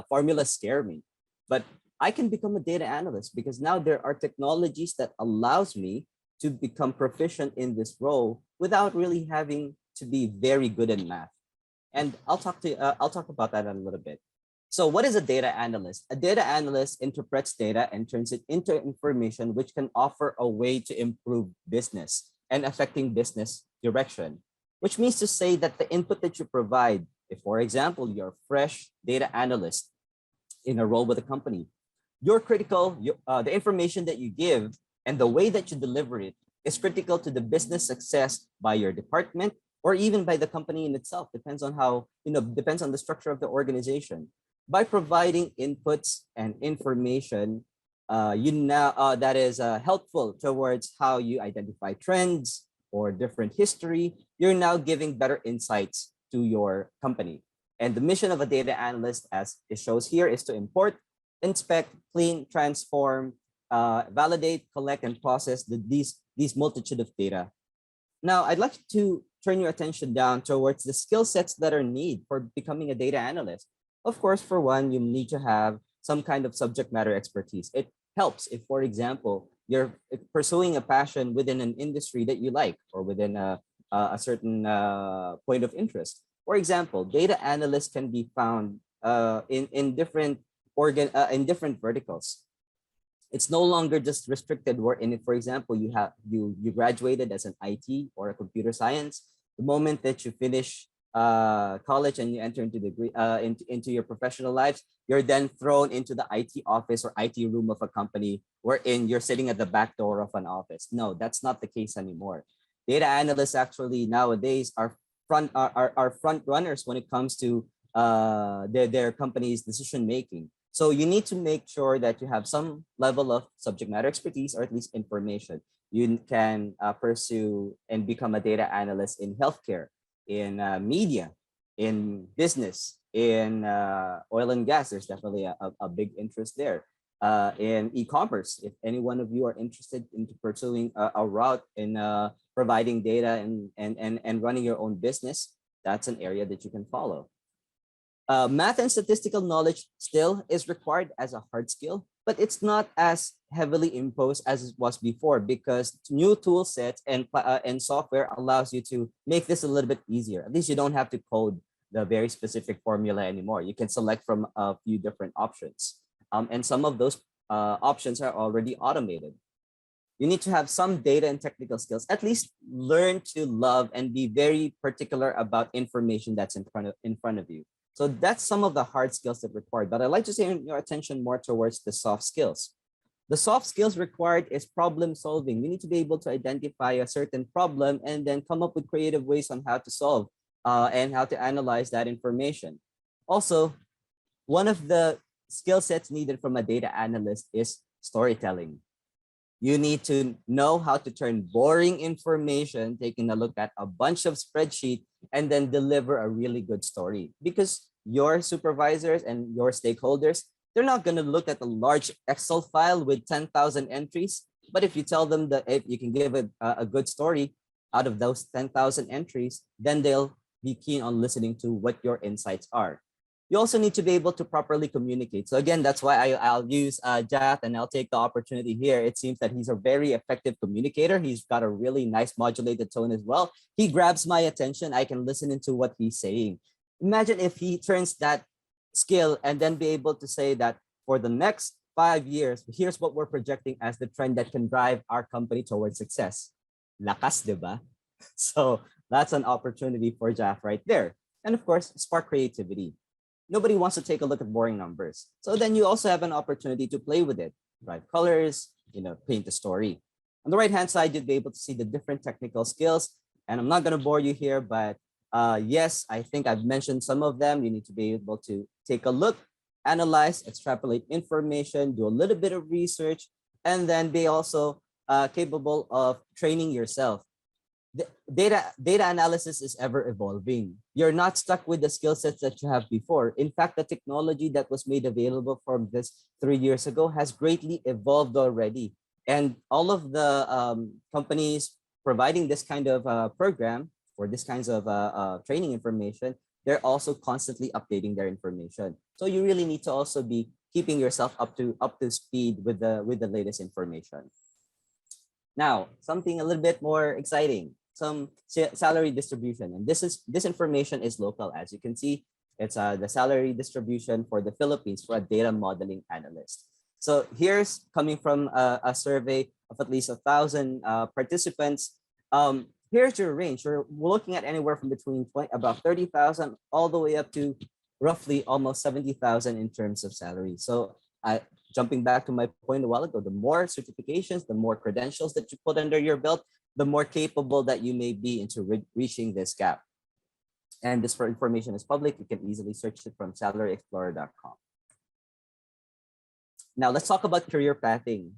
Formulas scare me. But I can become a data analyst because now there are technologies that allows me to become proficient in this role without really having to be very good in math. And I'll talk about that in a little bit. So what is a data analyst? A data analyst interprets data and turns it into information which can offer a way to improve business and affecting business direction, which means to say that the input that you provide, if, for example, you're a fresh data analyst in a role with a company, the information that you give and the way that you deliver it is critical to the business success by your department or even by the company in itself. Depends on how, depends on the structure of the organization. By providing inputs and information, that is helpful towards how you identify trends or different history, you're now giving better insights to your company. And the mission of a data analyst, as it shows here, is to import, inspect, clean, transform, validate, collect, and process these multitude of data. Now, I'd like to turn your attention down towards the skill sets that are needed for becoming a data analyst. Of course, for one, you need to have some kind of subject matter expertise. It helps if, for example, you're pursuing a passion within an industry that you like or within a certain point of interest. For example, data analysts can be found in different verticals. It's no longer just restricted where, for example, you graduated as an IT or a computer science. The moment that you finish college and you enter into your professional lives, you're then thrown into the IT office or IT room of a company wherein you're sitting at the back door of an office. No, that's not the case anymore. Data analysts actually nowadays are front runners when it comes to their company's decision making. So you need to make sure that you have some level of subject matter expertise or at least information. You can pursue and become a data analyst in healthcare, in media, in business, in oil and gas. There's definitely a big interest there. In e-commerce, if any one of you are interested into pursuing a route in providing data and running your own business, that's an area that you can follow. Math and statistical knowledge still is required as a hard skill, but it's not as heavily imposed as it was before because new tool sets and software allows you to make this a little bit easier. At least you don't have to code the very specific formula anymore. You can select from a few different options. And some of those options are already automated. You need to have some data and technical skills, at least learn to love and be very particular about information that's in front of you. So that's some of the hard skills that are required, but I'd like to say your attention more towards the soft skills. The soft skills required is problem solving. You need to be able to identify a certain problem and then come up with creative ways on how to solve and how to analyze that information. Also, one of the skill sets needed from a data analyst is storytelling. You need to know how to turn boring information, taking a look at a bunch of spreadsheets, and then deliver a really good story because your supervisors and your stakeholders They're not going to look at a large Excel file with 10,000 entries. But if you tell them that if you can give a good story out of those 10,000 entries, then they'll be keen on listening to what your insights are. You also need to be able to properly communicate. So again, that's why I'll use Jath, and I'll take the opportunity here. It seems that he's a very effective communicator. He's got a really nice modulated tone as well. He grabs my attention. I can listen into what he's saying. Imagine if he turns that skill and then be able to say that for the next 5 years, here's what we're projecting as the trend that can drive our company towards success. Lakas, diba? So that's an opportunity for Jath right there. And of course, spark creativity. Nobody wants to take a look at boring numbers. So then you also have an opportunity to play with it, drive colors, paint a story. On the right-hand side, you'd be able to see the different technical skills. And I'm not going to bore you here, but yes, I think I've mentioned some of them. You need to be able to take a look, analyze, extrapolate information, do a little bit of research, and then be also capable of training yourself. The data analysis is ever evolving. You're not stuck with the skill sets that you have before. In fact, the technology that was made available from this 3 years ago has greatly evolved already. And all of the companies providing this kind of program or this kinds of training information, they're also constantly updating their information. So you really need to also be keeping yourself up to speed with the latest information. Now, something a little bit more exciting. Some salary distribution, and this information is local. As you can see, it's the salary distribution for the Philippines for a data modeling analyst. So here's coming from a survey of at least 1,000 participants. Here's your range. We're looking at anywhere from between about 30,000 all the way up to roughly almost 70,000 in terms of salary. So jumping back to my point a while ago, the more certifications, the more credentials that you put under your belt, the more capable that you may be into reaching this gap. And this information is public. You can easily search it from salaryexplorer.com. Now let's talk about career pathing.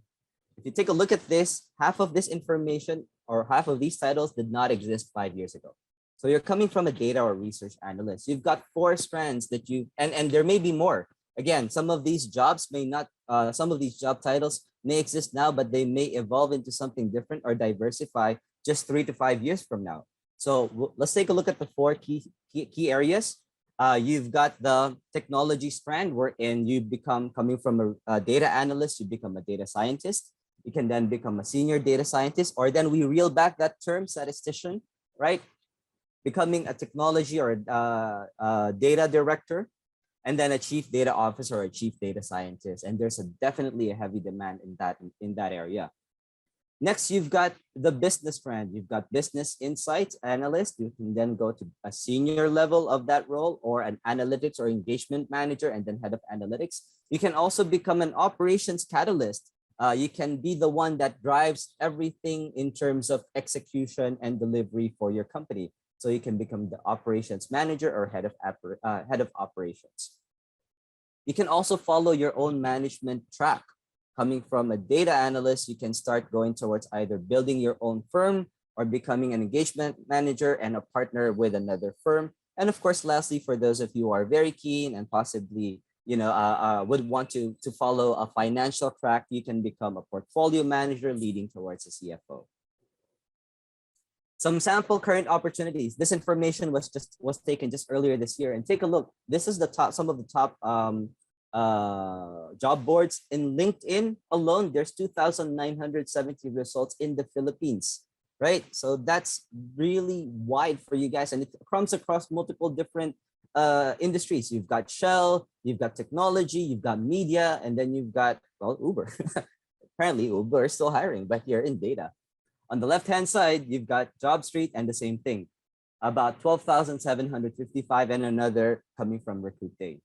If you take a look at this, half of this information or half of these titles did not exist 5 years ago. So you're coming from a data or research analyst. You've got 4 strands that and there may be more. Again, some of these jobs may not, some of these job titles may exist now, but they may evolve into something different or diversify just 3 to 5 years from now. So let's take a look at the 4 key areas. You've got the technology strand, wherein you become, coming from a data analyst, you become a data scientist. You can then become a senior data scientist, or then we reel back that term, statistician, right? Becoming a technology or a data director, and then a chief data officer or a chief data scientist. And there's definitely a heavy demand in that area. Next, you've got the business strand. You've got business insights analyst. You can then go to a senior level of that role, or an analytics or engagement manager, and then head of analytics. You can also become an operations catalyst. You can be the one that drives everything in terms of execution and delivery for your company. So you can become the operations manager or head of operations. You can also follow your own management track. Coming from a data analyst, you can start going towards either building your own firm or becoming an engagement manager and a partner with another firm. And of course, lastly, for those of you who are very keen and possibly would want to follow a financial track, you can become a portfolio manager leading towards a CFO. Some sample current opportunities. This information was taken just earlier this year, and take a look. This is some of the top job boards. In LinkedIn alone, there's 2,970 results in the Philippines, right? So that's really wide for you guys, and it comes across multiple different industries. You've got Shell, you've got technology, you've got media, and then you've got, well, Uber. Apparently Uber is still hiring, but you're in data. On the left-hand side, you've got JobStreet, and the same thing, about 12,755, and another coming from Recruit.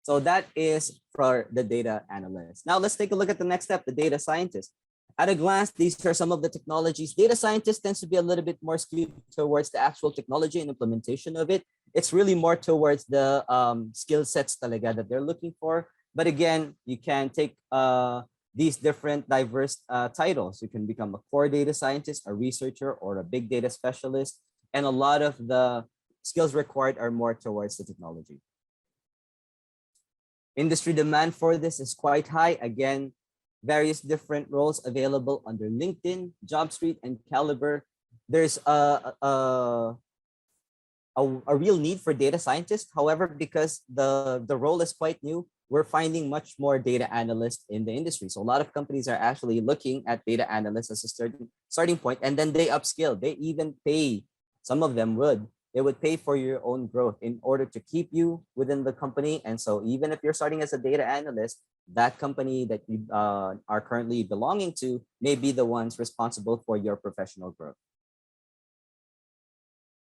So that is for the data analyst. Now let's take a look at the next step, the data scientist. At a glance, these are some of the technologies. Data scientist tends to be a little bit more skewed towards the actual technology and implementation of it. It's really more towards the skill sets talaga that they're looking for. But again, you can take these different diverse titles. You can become a core data scientist, a researcher, or a big data specialist. And a lot of the skills required are more towards the technology. Industry demand for this is quite high. Again, various different roles available under LinkedIn, JobStreet, and Caliber. There's a real need for data scientists. However, because the role is quite new, we're finding much more data analysts in the industry. So a lot of companies are actually looking at data analysts as a starting point, and then they upskill. They even pay, some of them they would pay for your own growth in order to keep you within the company. And so even if you're starting as a data analyst, that company that you are currently belonging to may be the ones responsible for your professional growth.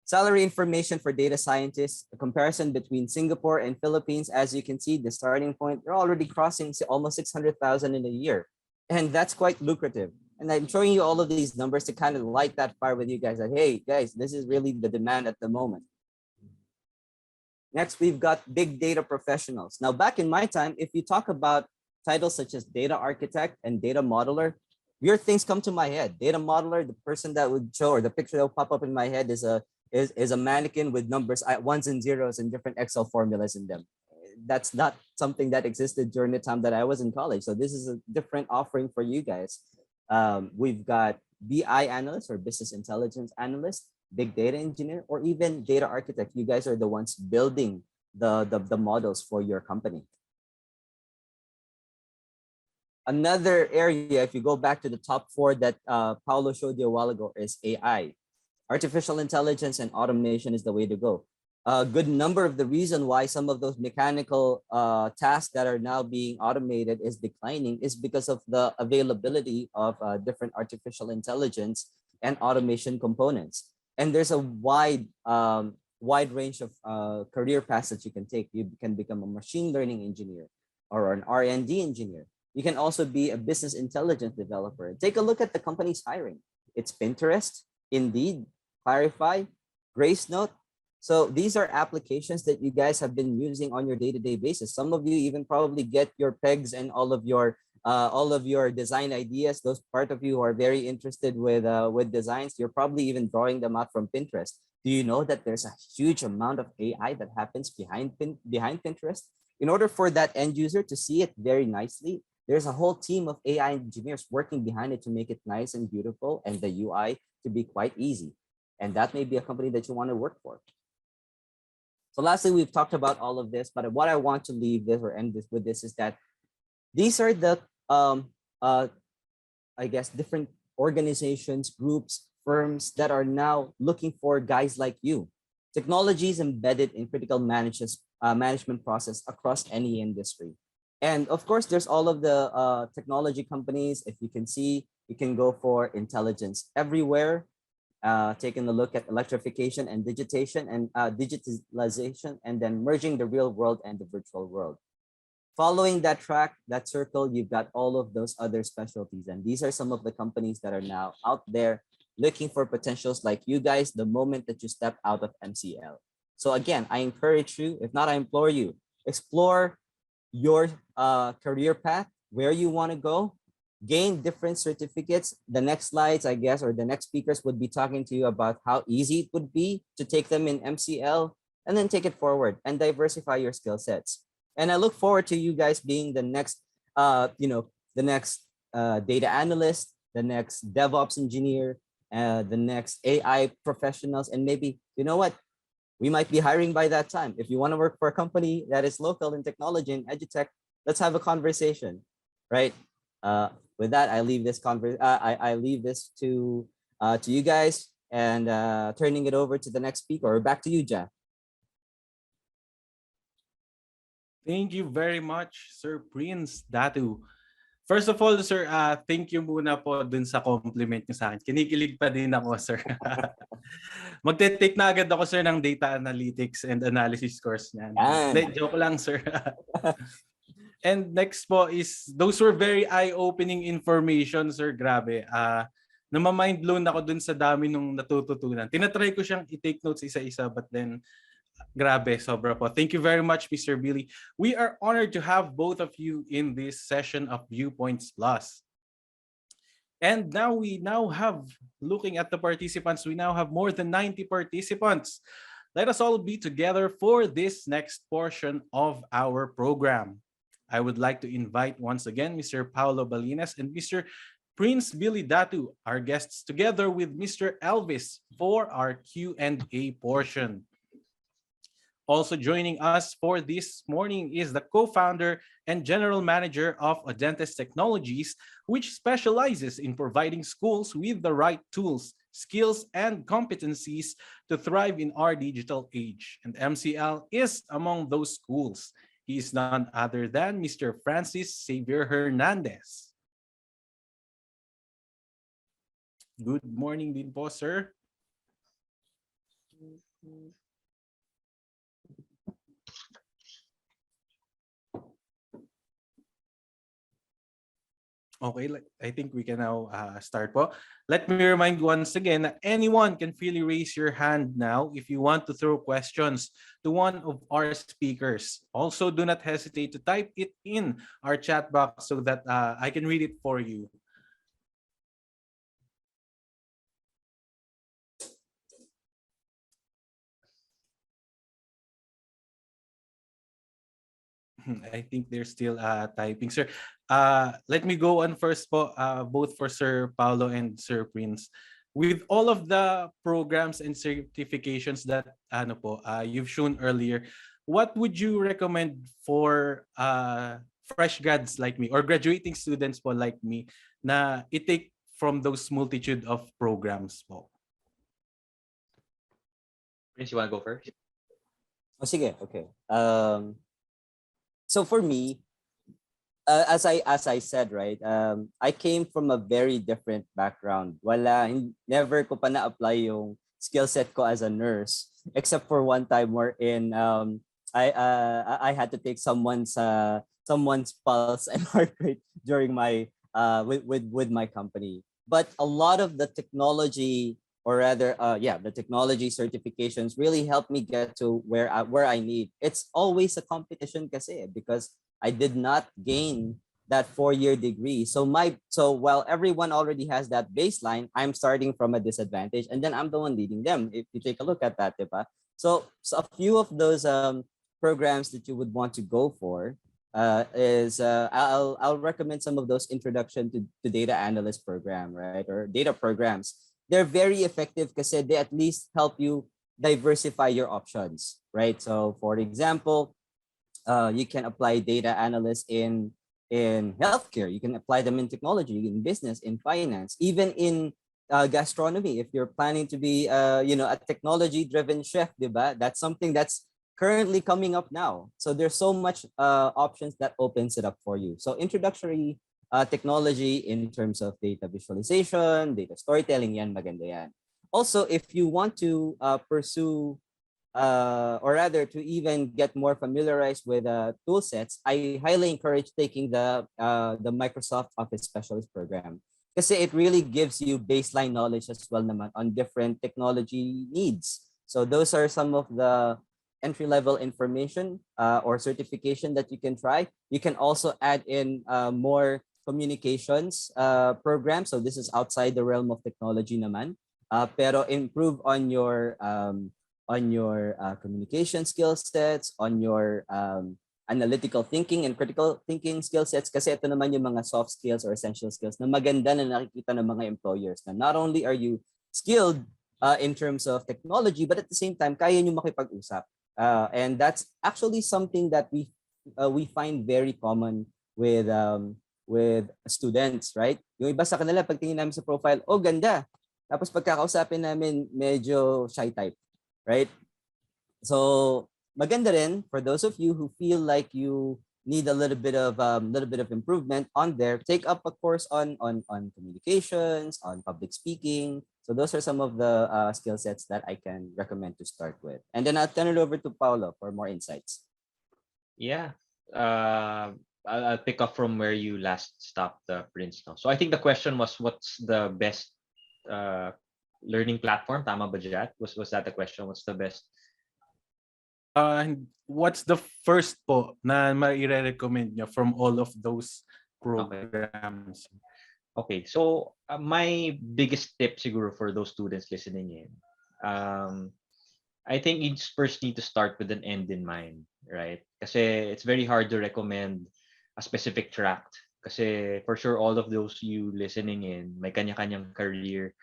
Salary information for data scientists, a comparison between Singapore and Philippines. As you can see, the starting point, they're already crossing almost 600,000 in a year. And that's quite lucrative. And I'm showing you all of these numbers to kind of light that fire with you guys that, hey, guys, this is really the demand at the moment. Next, we've got big data professionals. Now, back in my time, if you talk about titles such as data architect and data modeler, weird things come to my head. Data modeler, the person that would show, or the picture that will pop up in my head is a mannequin with numbers, ones and zeros, and different Excel formulas in them. That's not something that existed during the time that I was in college. So this is a different offering for you guys. We've got BI analyst or business intelligence analyst, big data engineer, or even data architect. You guys are the ones building the models for your company. Another area, if you go back to the top 4 that Paulo showed you a while ago, is AI. Artificial intelligence and automation is the way to go. A good number of the reason why some of those mechanical tasks that are now being automated is declining is because of the availability of different artificial intelligence and automation components. And there's a wide range of career paths that you can take. You can become a machine learning engineer or an R&D engineer. You can also be a business intelligence developer. Take a look at the companies hiring. It's Pinterest, Indeed, Clarify, Gracenote. So these are applications that you guys have been using on your day-to-day basis. Some of you even probably get your pegs and all of your design ideas. Those part of you who are very interested with designs, you're probably even drawing them out from Pinterest. Do you know that there's a huge amount of AI that happens behind Pinterest? In order for that end user to see it very nicely, there's a whole team of AI engineers working behind it to make it nice and beautiful and the UI to be quite easy. And that may be a company that you want to work for. So lastly, we've talked about all of this, but what I want to leave this or end this with this is that these are the, I guess, different organizations, groups, firms that are now looking for guys like you. Technology is embedded in critical management process across any industry. And of course, there's all of the technology companies. If you can see, you can go for intelligence everywhere. Taking a look at electrification and digitization and digitalization, and then merging the real world and the virtual world. Following that track, that circle, you've got all of those other specialties. And these are some of the companies that are now out there looking for potentials like you guys the moment that you step out of MCL. So again, I encourage you, if not, I implore you, explore your career path, where you want to go, gain different certificates. The next slides, I guess, or the next speakers would be talking to you about how easy it would be to take them in MCL, and then take it forward and diversify your skill sets. And I look forward to you guys being the next, the next data analyst, the next DevOps engineer, the next AI professionals, and maybe, you know what, we might be hiring by that time. If you want to work for a company that is local in technology and edutech, let's have a conversation, right? With that, I leave this I leave this to you guys, and turning it over to the next speaker. Or back to you, Jeff. Thank you very much, Sir Prince Datu. First of all, sir, thank you muna po dun sa compliment niyo sa akin. Kinikilig pa din ako, sir. Magte-take na agad ako, sir, ng data analytics and analysis course niyan. Joke lang, sir. And next po is, those were very eye-opening information, sir. Grabe. Namamind blown ako dun sa dami nung natututunan. Tinatry ko siyang i-take notes isa-isa, but then, grabe, sobra po. Thank you very much, Mr. Billy. We are honored to have both of you in this session of Viewpoints Plus. And now we have, looking at the participants, we now have more than 90 participants. Let us all be together for this next portion of our program. I would like to invite once again Mr. Paulo Balinas and Mr. Prince Billy Datu, our guests, together with Mr. Elvis for our Q&A portion. Also joining us for this morning is the co-founder and general manager of Adentes Technologies, which specializes in providing schools with the right tools, skills, and competencies to thrive in our digital age. And MCL is among those schools. He is none other than Mr. Francis Xavier Hernandez. Good morning din po, sir. Okay, I think we can now start po. Let me remind once again that anyone can freely raise your hand now if you want to throw questions to one of our speakers. Also, do not hesitate to type it in our chat box so that I can read it for you. I think they're still typing, sir. Let me go on first po, both for Sir Paulo and Sir Prince. With all of the programs and certifications that you've shown earlier, what would you recommend for fresh grads like me or graduating students po like me na i-take from those multitude of programs po? Prince, you want to go first? Oh, sige, okay. So for me, as I said, right, I came from a very different background. Never ko pa na-apply yung skill set ko as a nurse, except for one time wherein I had to take someone's pulse and heart rate during my with my company. But a lot of the technology, or rather, the technology certifications really helped me get to where I need. It's always a competition kasi, because I did not gain that 4-year degree. So while everyone already has that baseline, I'm starting from a disadvantage, and then I'm the one leading them. If you take a look at that, diba? So a few of those programs that you would want to go for I'll recommend some of those introduction to data analyst program, right, or data programs. They're very effective because they at least help you diversify your options, right? So for example, you can apply data analysts in healthcare. You can apply them in technology, in business, in finance, even in gastronomy. If you're planning to be a technology-driven chef, diba? That's something that's currently coming up now. So there's so much options that opens it up for you. So introductory technology in terms of data visualization, data storytelling, yan maganda yan. Also, if you want to pursue or rather to even get more familiarized with tool sets, I highly encourage taking the Microsoft Office Specialist program, because it really gives you baseline knowledge as well naman on different technology needs. So those are some of the entry-level information or certification that you can try. You can also add in more communications programs. So this is outside the realm of technology naman, pero improve on your communication skill sets, on your analytical thinking and critical thinking skill sets, kasi ito naman yung mga soft skills or essential skills na maganda na nakikita ng mga employers, na not only are you skilled in terms of technology, but at the same time, kaya nyo makipag-usap. And that's actually something that we find very common with students, right? Yung iba sa kanila, pagtingin namin sa profile, oh, ganda. Tapos pagkakausapin namin, medyo shy type, right? So maganda rin for those of you who feel like you need a little bit of improvement on there, take up a course on communications, on public speaking. So those are some of the skill sets that I can recommend to start with. And then I'll turn it over to Paulo for more insights. Yeah. I'll pick up from where you last stopped, Prince. No? So I think the question was, what's the best learning platform? Tama ba, Jat? Was that the question? What's the best? What's the first po na mai-recommend nyo from all of those programs? Okay, so my biggest tip siguro for those students listening in, I think you first need to start with an end in mind, right? Kasi it's very hard to recommend a specific track. Kasi for sure, all of those you listening in, may kanya-kanyang career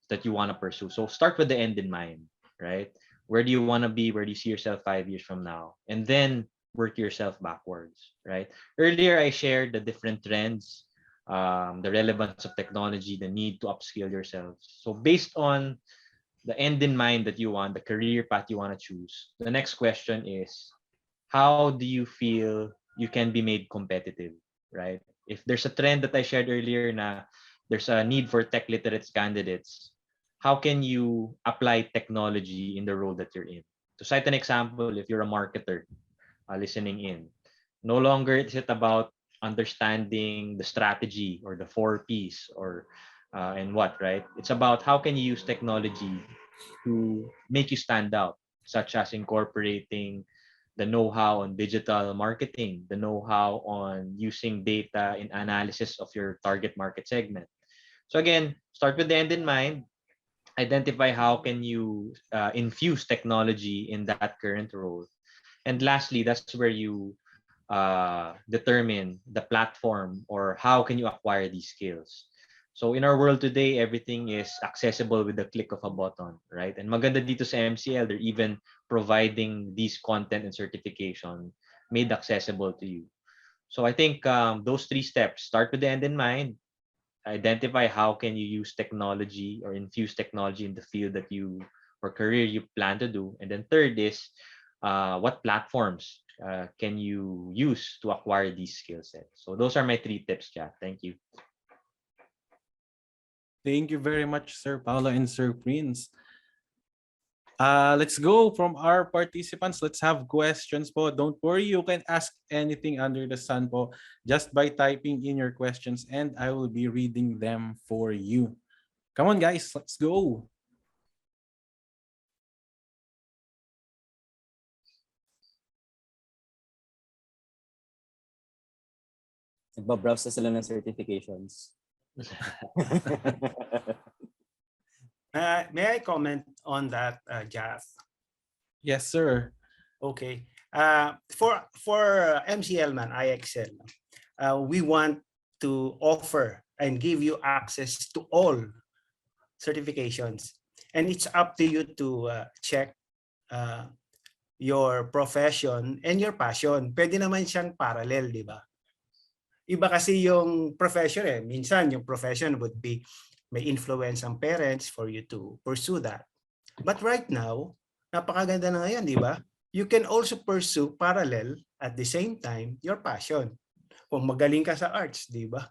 that you want to pursue. So start with the end in mind, right? Where do you want to be? Where do you see yourself 5 years from now? And then work yourself backwards, right? Earlier, I shared the different trends, the relevance of technology, the need to upskill yourselves. So based on the end in mind that you want, the career path you want to choose, the next question is, how do you feel you can be made competitive, right? If there's a trend that I shared earlier na there's a need for tech literate candidates, how can you apply technology in the role that you're in? To cite an example, if you're a marketer listening in, no longer is it about understanding the strategy or the 4 Ps or and what, right? It's about how can you use technology to make you stand out, such as incorporating the know-how on digital marketing, the know-how on using data in analysis of your target market segment. So again, start with the end in mind, identify how can you infuse technology in that current role. And lastly, that's where you determine the platform or how can you acquire these skills. So in our world today, everything is accessible with the click of a button, right? And maganda dito sa MCL, they're even providing these content and certification made accessible to you. So I think those 3 steps, start with the end in mind, identify how can you use technology or infuse technology in the field that you or career you plan to do. And then third is what platforms can you use to acquire these skill sets. So those are my 3 tips, Jack. Thank you. Thank you very much, Sir Paolo and Sir Prince. Let's go from our participants. Let's have questions po. Don't worry, you can ask anything under the sun po just by typing in your questions and I will be reading them for you. Come on guys, let's go. Nagbabrowse na sila ng certifications. May I comment on that, Jath? Yes, sir. Okay. For MCL man, IXL, we want to offer and give you access to all certifications. And it's up to you to check your profession and your passion. Pwede naman siyang parallel, di ba? Iba kasi yung profession eh. Minsan yung profession would be may influence ang parents for you to pursue that. But right now, napakaganda na ngayon, di ba? You can also pursue parallel at the same time your passion. Kung magaling ka sa arts, di ba?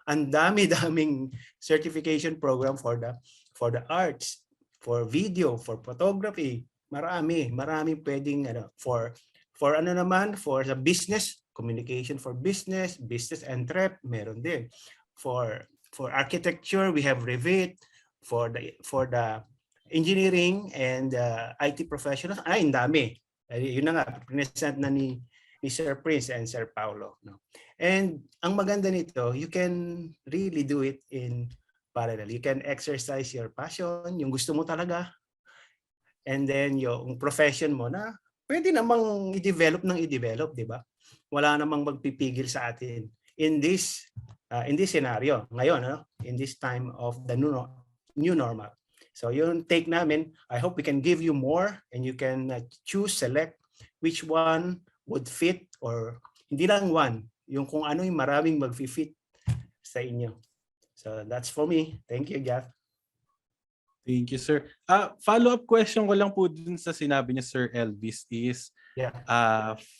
Ang dami-daming certification program for the arts, for video, for photography. Marami pwedeng for ano naman, for the business, communication for business entrep, meron din. For architecture, we have Revit. For the engineering and IT professionals, ang dami. Yun na nga, present na ni Sir Prince and Sir Paulo. No? And ang maganda nito, you can really do it in parallel. You can exercise your passion, yung gusto mo talaga. And then yung profession mo na pwede namang i-develop, di ba? Wala namang magpipigil sa atin in this scenario ngayon, in this time of the new normal. So yung take namin, I hope we can give you more and you can select which one would fit, or hindi lang one, yung kung ano yung maraming mag-fit sa inyo. So that's for me. Thank you, Gav. Thank you, sir. Follow-up question ko lang po dun sa sinabi niya, Sir Elvis, is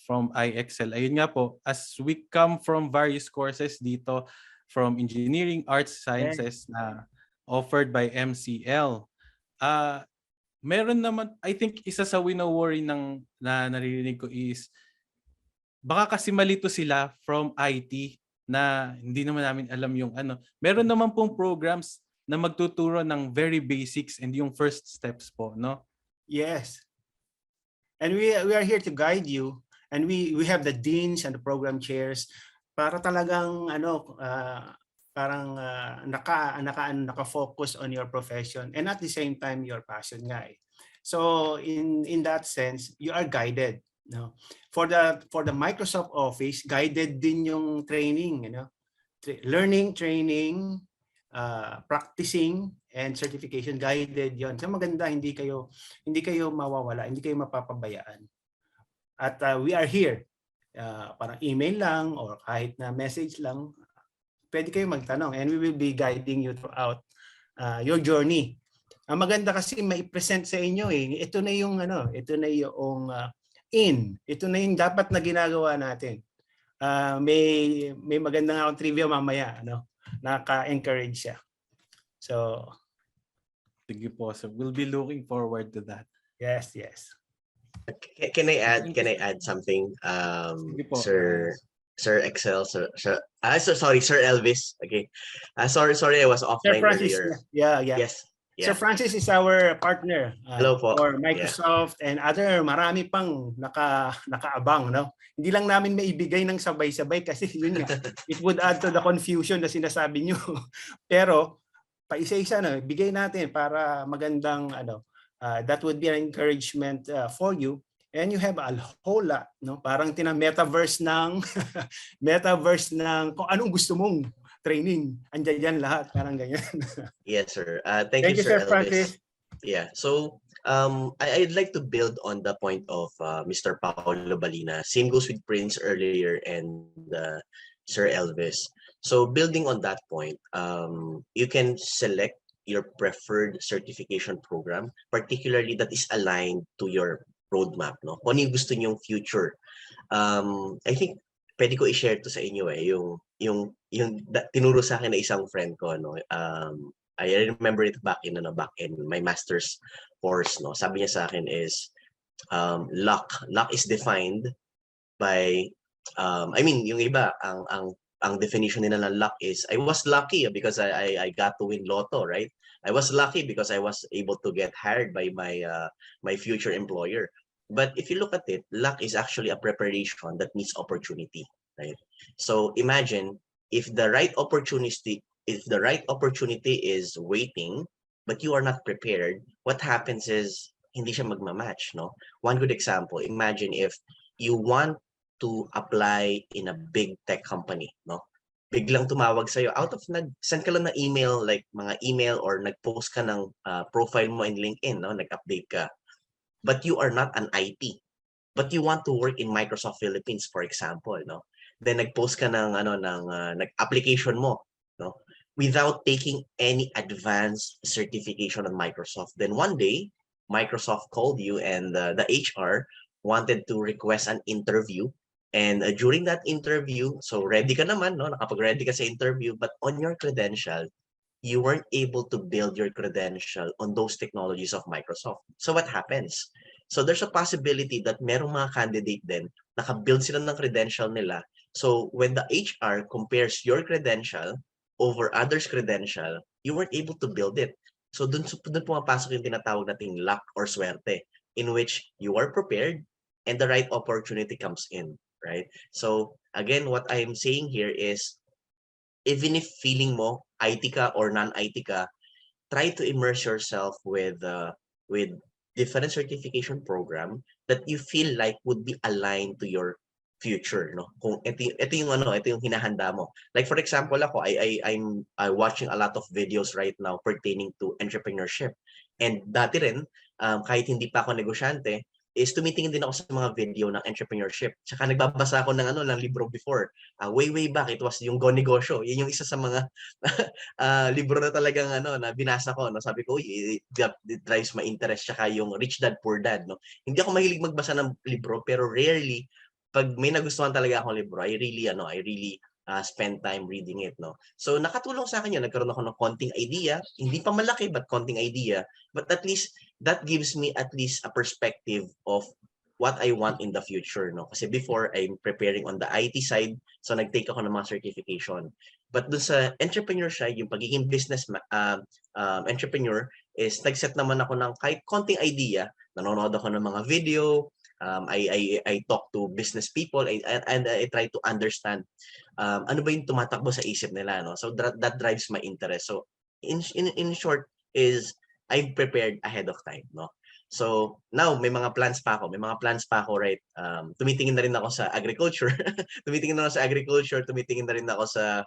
from IXL. Ayun nga po, as we come from various courses dito, from engineering, arts, sciences na offered by MCL, meron naman, I think isa sa wino-worry na naririnig ko is, baka kasi malito sila from IT na hindi naman namin alam yung ano. Meron naman pong programs na magtuturo ng very basics and yung first steps po, no? Yes. And we are here to guide you, and we have the deans and the program chairs para talagang parang naka-focus on your profession and at the same time your passion nga eh. So in that sense, you are guided. No. For the Microsoft Office, guided din yung training, learning, training, practicing, and certification guided yon. So maganda, hindi kayo mawawala, hindi kayo mapapabayaan. At we are here. Parang email lang or kahit na message lang, pwede kayo magtanong and we will be guiding you throughout your journey. Ang maganda kasi mai-present sa inyo ito na yung ito na yung ito na yung dapat na ginagawa natin. May magandang akong trivia mamaya, Naka-encourage siya. So, Sige po, sir. We'll be looking forward to that. yes. Can I add something, Sige po. Sir Excel, sorry, Sir Elvis. Okay, sorry, I was Sir offline Francis, earlier. yeah. Yes. Sir Francis is our partner Hello po. for Microsoft and other marami pang nakaabang, Hindi lang namin maibigay ng sabay-sabay kasi yun nga, it would add to the confusion na sinasabi nyo. Pero paisa-isa bigay natin para magandang that would be an encouragement for you. And you have a whole lot, Parang metaverse ng metaverse ng kung anong gusto mong training. Andiyan yan lahat, parang ganyan. Yes, sir. Thank you, Sir Sir Francis. Elvis. Yeah. So I'd like to build on the point of Mr. Paolo Balina. Same goes with Prince earlier and Sir Elvis. So building on that point, you can select your preferred certification program, particularly that is aligned to your roadmap, Kung ano yung gusto niyong future. I think pwede ko i-share to sa inyo yung tinuro sa akin na isang friend ko, I remember it back in my master's course, Sabi niya sa akin is luck is defined by yung iba ang definition nila ng luck is I was lucky because I got to win lotto, right? I was lucky because I was able to get hired by my future employer. But if you look at it, luck is actually a preparation that meets opportunity, right? So imagine if the right opportunity is waiting, but you are not prepared, what happens is hindi siya magmamatch, One good example, imagine if you want to apply in a big tech company, Biglang tumawag sa'yo send ka lang na email, like mga email or nag-post ka ng profile mo in LinkedIn, nag-update ka. But you are not an IT, but you want to work in Microsoft Philippines, for example, Then nag-post ka ng nag-application mo, without taking any advanced certification on Microsoft. Then one day, Microsoft called you and the HR wanted to request an interview. And during that interview, so ready ka naman, nakapag-ready ka sa interview, but on your credential, you weren't able to build your credential on those technologies of Microsoft. So what happens? So there's a possibility that merong mga candidate din, naka-build sila ng credential nila. So when the HR compares your credential over others' credential, you weren't able to build it. So dun pumapasok yung tinatawag nating luck or swerte, in which you are prepared and the right opportunity comes in, right? So again, what I am saying here is, even if feeling mo IT ka or non-IT ka, try to immerse yourself with different certification program that you feel like would be aligned to your future, Kung ito yung hinahanda mo. Like for example, ako I'm watching a lot of videos right now pertaining to entrepreneurship. And dati rin, kahit hindi pa ako negosyante, is tumitingin din ako sa mga video ng entrepreneurship. Tsaka nagbabasa ako ng libro before. Way back, it was yung Go Negosyo. Yun yung isa sa mga libro na talagang na binasa ko. Sabi ko, it drives my interest. Tsaka yung Rich Dad, Poor Dad. Hindi ako mahilig magbasa ng libro, pero rarely, pag may nagustuhan talaga akong libro, I really spend time reading it. So nakatulong sa akin yun. Nagkaroon ako ng konting idea. Hindi pa malaki, but konting idea. But at least, that gives me at least a perspective of what I want in the future. Kasi before, I'm preparing on the IT side, so nag-take ako ng mga certification. But dun sa entrepreneur side, yung pagiging business entrepreneur, is nag-set naman ako ng kahit konting idea. Nanonood ako ng mga video, I talk to business people, and I try to understand ano ba yung tumatakbo sa isip nila. So that drives my interest. So in short is, I've prepared ahead of time. So now may mga plans pa ako. May mga plans pa ako, right? Tumitingin na rin ako sa agriculture. Tumitingin na ako sa agriculture, tumitingin na rin ako sa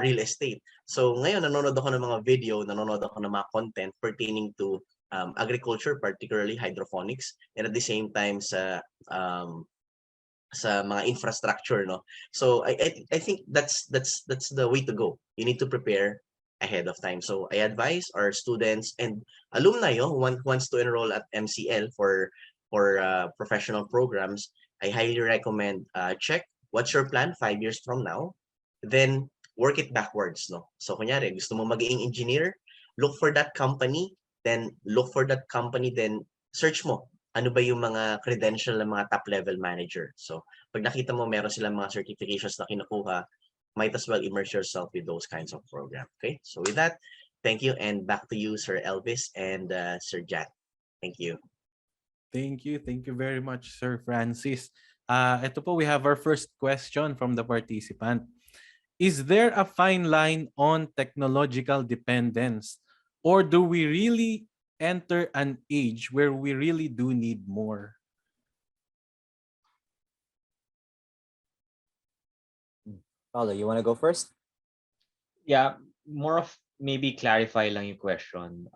real estate. So ngayon nanonood ako ng mga video, nanonood ako ng mga content pertaining to agriculture, particularly hydroponics, and at the same time sa mga infrastructure, no. So I think that's the way to go. You need to prepare ahead of time. So I advise our students and alumni who wants to enroll at MCL for professional programs. I highly recommend check what's your plan 5 years from now, then work it backwards, no. So kunyari gusto mo maging engineer, look for that company, then search mo ano ba yung mga credential ng mga top level manager. So pag nakita mo meron silang mga certifications na kinukuha, might as well immerse yourself with those kinds of program. Okay, so with that, thank you, and back to you, Sir Elvis and Sir Jack. Thank you. Thank you. Thank you very much, Sir Francis. Ito po, we have our first question from the participant. Is there a fine line on technological dependence, or do we really enter an age where we really do need more? Paulo, you want to go first? Yeah, more of maybe clarify lang yung question.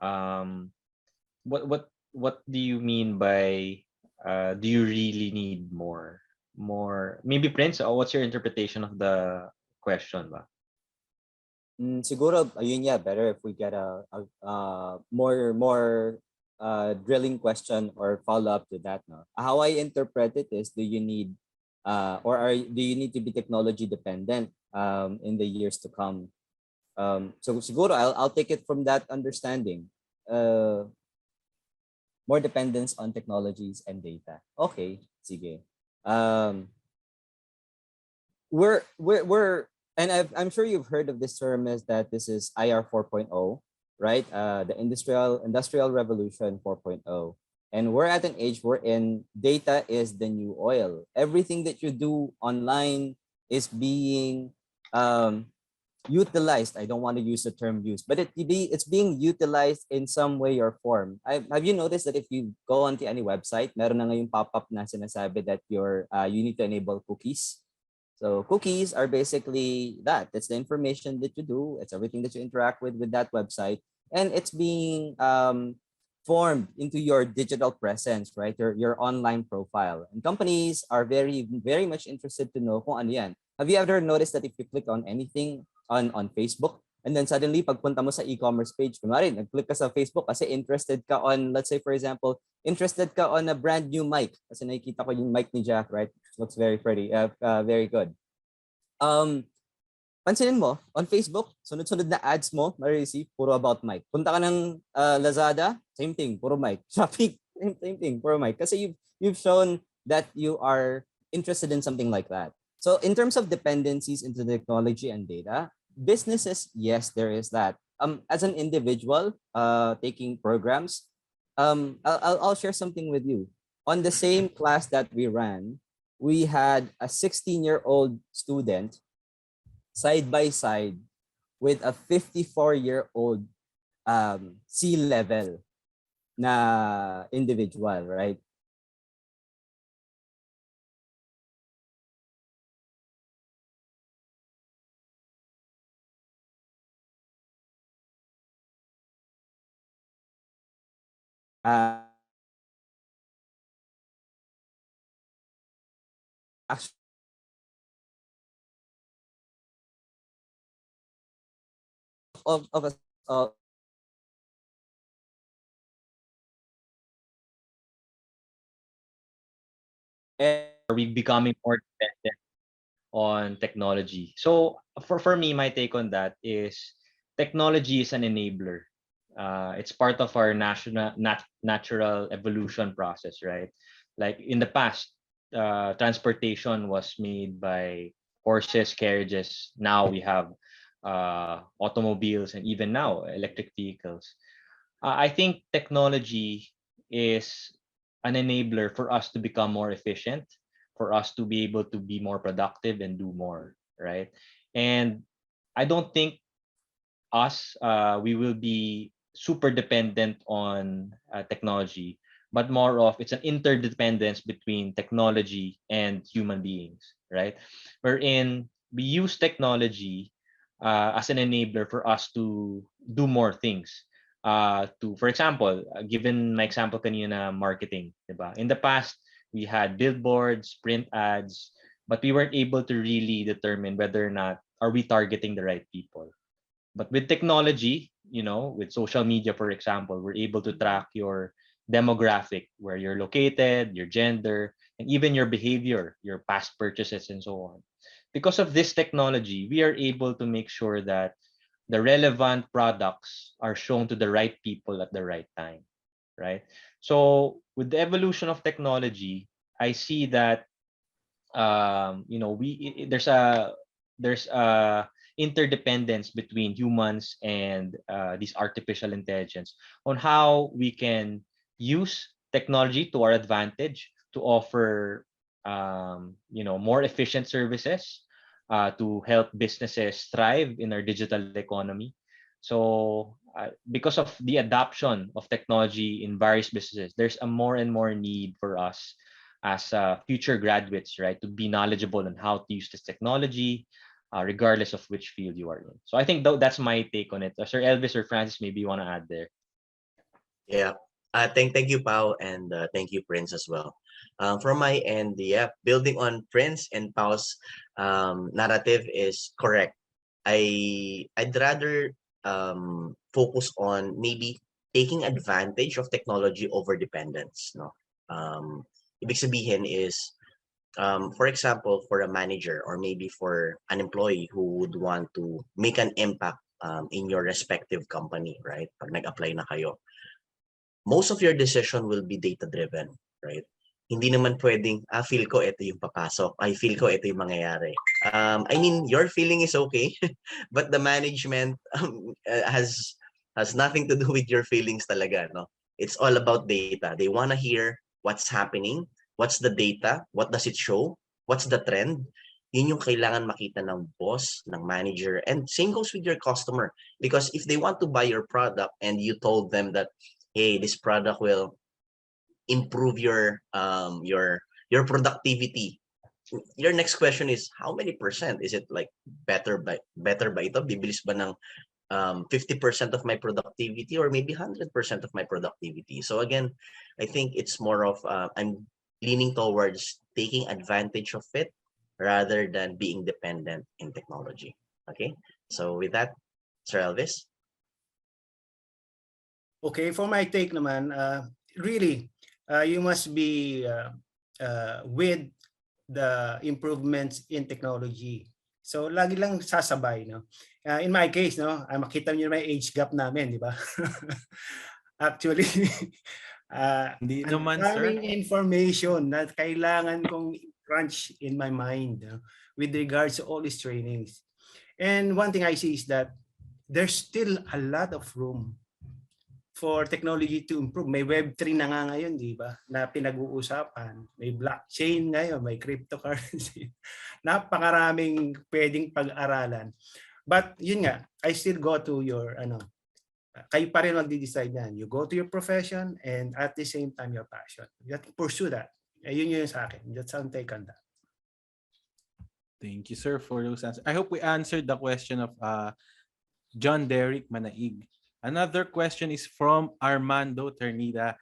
What do you mean by do you really need more? Maybe Prince, what's your interpretation of the question ba? Siguro, ayun, yeah, better if we get a more drilling question or follow up to that. No, how I interpret it is, do you need do you need to be technology dependent in the years to come? So siguro I'll take it from that understanding. More dependence on technologies and data. Okay, sige. We're and I'm sure you've heard of this term, is that this is IR 4.0, right? The industrial revolution 4.0. And we're at an age wherein data is the new oil. Everything that you do online is being utilized. I don't want to use the term used, but it's being utilized in some way or form. Have you noticed that if you go onto any website, meron na ngayong pop-up na sinasabi that you need to enable cookies. So cookies are basically that. It's the information that you do. It's everything that you interact with that website, and it's being formed into your digital presence, right? Your online profile. And companies are very, very much interested to know kung ano yan. Have you ever noticed that if you click on anything on Facebook, and then suddenly pagpunta mo sa e-commerce page, kunwari, nag-click ka sa Facebook kasi interested ka on, let's say for example, interested ka on a brand new mic. Kasi nakikita ko yung mic ni Jack, right? Looks very pretty, very good. Pansinin mo, on Facebook, sunod-sunod na ads mo, ma-receive, puro about mic. Punta ka ng Lazada, same thing, puro mic. Shopee, same thing, puro mic. Kasi you've shown that you are interested in something like that. So in terms of dependencies into technology and data, businesses, yes, there is that. As an individual, taking programs, I'll share something with you. On the same class that we ran, we had a 16-year-old student side by side with a 54-year-old C-level na individual, right? Actually, of a Are we becoming more dependent on technology? So for me, my take on that is technology is an enabler. It's part of our natural evolution process, right? Like in the past, transportation was made by horses, carriages. Now we have automobiles, and even now electric vehicles. I think technology is an enabler for us to become more efficient, for us to be able to be more productive and do more, right? And I don't think we will be super dependent on technology but more of it's an interdependence between technology and human beings, right? Wherein we use technology as an enabler for us to do more things. For example, given my example kanina, marketing, diba? In the past, we had billboards, print ads, but we weren't able to really determine whether or not are we targeting the right people. But with technology, with social media, for example, we're able to track your demographic, where you're located, your gender, and even your behavior, your past purchases, and so on. Because of this technology, we are able to make sure that the relevant products are shown to the right people at the right time, right? So with the evolution of technology, I see that there's a interdependence between humans and this artificial intelligence on how we can use technology to our advantage to offer more efficient services, to help businesses thrive in our digital economy. So because of the adoption of technology in various businesses, there's a more and more need for us as future graduates, right, to be knowledgeable on how to use this technology, regardless of which field you are in. So I think that's my take on it. Sir Elvis or Francis, maybe you want to add there. Yeah. Thank you, Pao, and thank you, Prince, as well. From my end, yeah, building on Prince and Pao's narrative is correct. I'd rather focus on maybe taking advantage of technology over dependence. No, ibig sabihin is, for example, for a manager or maybe for an employee who would want to make an impact in your respective company, right? Pag nag-apply na kayo, most of your decision will be data-driven, right? Hindi naman pwedeng, feel ko ito yung papasok. I feel ko ito yung mangyayari. I mean, your feeling is okay, but the management has nothing to do with your feelings talaga, no? It's all about data. They want to hear what's happening, what's the data, what does it show, what's the trend. Yun yung kailangan makita ng boss, ng manager, and same goes with your customer. Because if they want to buy your product and you told them that, hey, this product will improve your productivity. Your next question is, how many percent? Is it like better by ito? Bibilis ba ng 50% of my productivity or maybe 100% of my productivity? So again, I think it's more of I'm leaning towards taking advantage of it rather than being dependent in technology. Okay, so with that, Sir Elvis. Okay, for my take naman, really, you must be with the improvements in technology. So lagi lang sasabay, no? In my case, no, makita niyo may age gap namin, di ba? Actually, Hindi ang naman, sir. daming information na kailangan kong crunch in my mind, with regards to all these trainings. And one thing I see is that there's still a lot of room for technology to improve. May Web3 na nga ngayon, di ba? Na pinag-uusapan. May blockchain ngayon, may cryptocurrency. Napakaraming pwedeng pag-aralan. But yun nga, I still go to your, kayo pa rin magdi-decide yan. You go to your profession and at the same time your passion. You have to pursue that. Yun yung sa akin. That's our take on that. Thank you, sir, for those answers. I hope we answered the question of John Derrick Manaig. Another question is from Armando Ternida.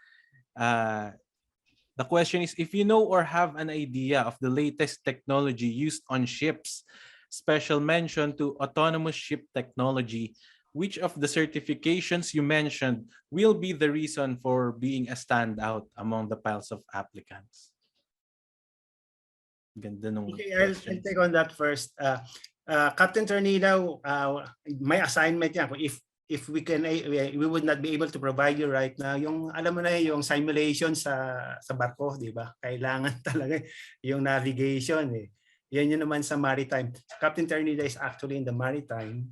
The question is, if you know or have an idea of the latest technology used on ships, special mention to autonomous ship technology, which of the certifications you mentioned will be the reason for being a standout among the piles of applicants? Ganda nung I'll take on that first. Captain Ternida, may assignment yan. If we would not be able to provide you right now, yung alam mo na yung simulation sa barko, di ba? Kailangan talaga yung navigation eh. Yan yun naman sa maritime. Captain Ternida is actually in the maritime,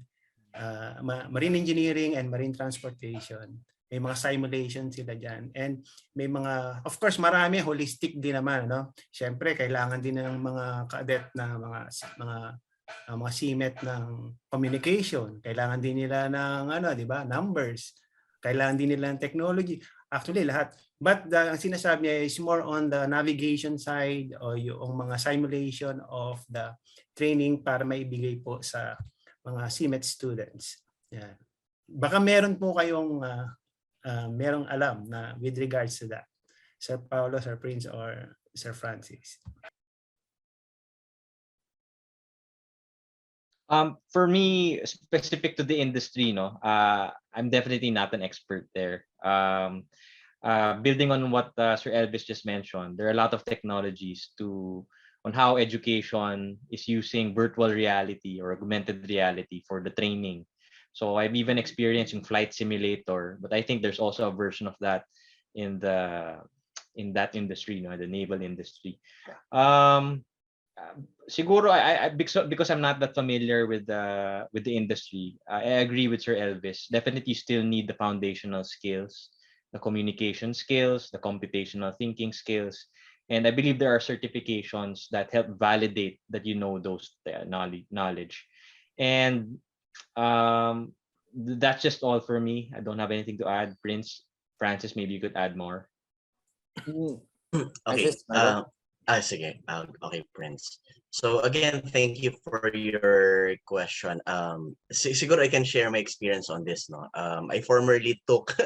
marine engineering and marine transportation. May mga simulation sila dyan. And may mga, of course, marami holistic din naman, no? Siyempre, kailangan din ng mga cadet na mga CMET ng communication. Kailangan din nila ng di ba, numbers. Kailangan din nila ng technology. Actually, lahat. But ang sinasabi niya is more on the navigation side o yung mga simulation of the training para maibigay po sa mga CMET students. Yan. Baka meron po kayong merong alam na with regards to that. Sir Paulo, Sir Prince, or Sir Francis. For me, specific to the industry, no, I'm definitely not an expert there. Building on what Sir Elvis just mentioned, there are a lot of technologies on how education is using virtual reality or augmented reality for the training. So I've even experienced in flight simulator, but I think there's also a version of that in that industry, the naval industry. Siguro because I'm not that familiar with the industry, I agree with Sir Elvis. Definitely still need the foundational skills, the communication skills, the computational thinking skills, and I believe there are certifications that help validate that you know those knowledge. And that's just all for me. I don't have anything to add. Francis, maybe you could add more. Okay. Sige. Okay, Prince. So again, thank you for your question. Siguro I can share my experience on this. No, I formerly took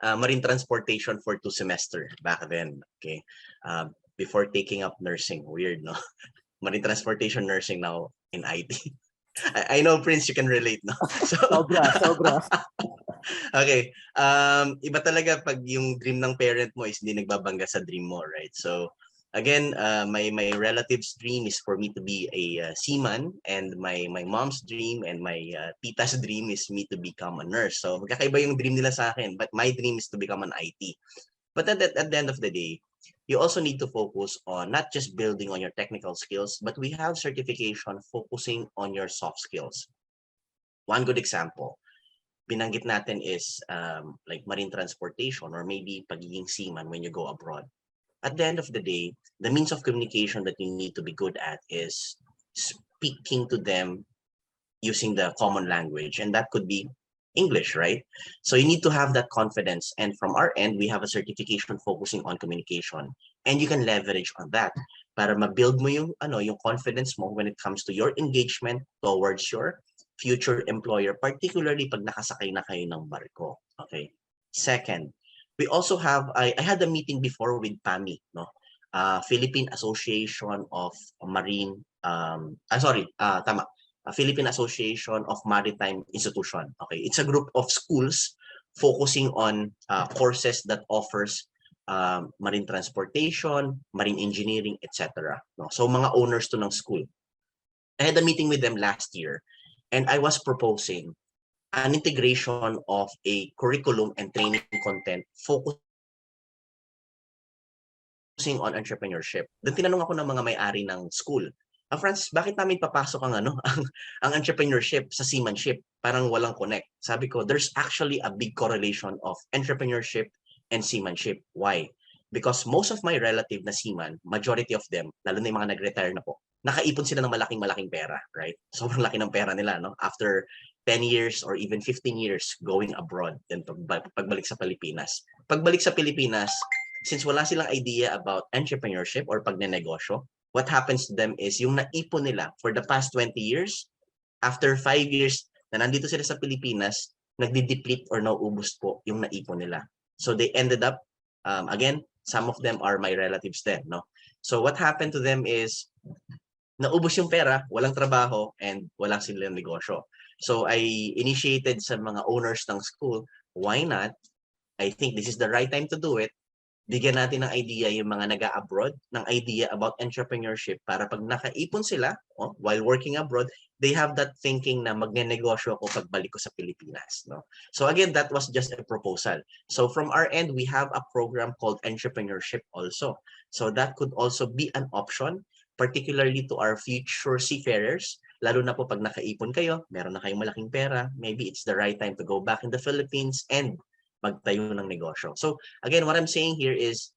marine transportation for 2 semesters back then. Okay, before taking up nursing. Weird, no? Marine transportation nursing now in IT. I know, Prince, you can relate, no? So, Sobra. okay. Iba talaga pag yung dream ng parent mo is hindi nagbabangga sa dream mo, right? So, again, my relative's dream is for me to be a seaman, and my mom's dream and my tita's dream is me to become a nurse. So, magkakaiba yung dream nila sa akin, but my dream is to become an IT. But at the end of the day, you also need to focus on not just building on your technical skills, but we have certification focusing on your soft skills. One good example, binanggit natin is like marine transportation or maybe pagiging seaman when you go abroad. At the end of the day, the means of communication that you need to be good at is speaking to them using the common language, and that could be English, right? So you need to have that confidence, and from our end, we have a certification focusing on communication, and you can leverage on that para ma-build mo yung confidence mo when it comes to your engagement towards your future employer, particularly pag nakasakay na kayo ng barko. Okay. Second, we also have, I had a meeting before with PAMI, no? Philippine Association of Marine, Philippine Association of Maritime Institution. Okay, it's a group of schools focusing on courses that offers marine transportation, marine engineering, etc. No? So mga owners to ng school. I had a meeting with them last year, and I was proposing an integration of a curriculum and training content focusing on entrepreneurship. Then tinanong ako ng mga may-ari ng school, Francis, bakit namin papasok ang entrepreneurship sa seamanship? Parang walang connect. Sabi ko, there's actually a big correlation of entrepreneurship and seamanship. Why? Because most of my relative na seaman, majority of them, lalo na yung mga nag-retire na po, nakaipon sila ng malaking pera, right? Sobrang laki ng pera nila, no? After 10 years or even 15 years going abroad, then pagbalik sa Pilipinas. Pagbalik sa Pilipinas, since wala silang idea about entrepreneurship or pagnenegosyo, what happens to them is yung naipon nila for the past 20 years, after 5 years na nandito sila sa Pilipinas, nagdi-deplete or nauubos po yung naipon nila. So they ended up, again, some of them are my relatives then, no? So what happened to them is, naubos yung pera, walang trabaho, and walang silang negosyo. So I initiated sa mga owners ng school, why not? I think this is the right time to do it. Bigyan natin ng idea yung mga nag-abroad ng idea about entrepreneurship para pag nakaipon sila while working abroad, they have that thinking na magnenegosyo ako pagbalik ko sa Pilipinas. No? So again, that was just a proposal. So from our end, we have a program called entrepreneurship also. So that could also be an option, particularly to our future seafarers. Lalo na po pag nakaipon kayo, meron na kayong malaking pera, maybe it's the right time to go back in the Philippines and magtayo ng negosyo. So again, what I'm saying here is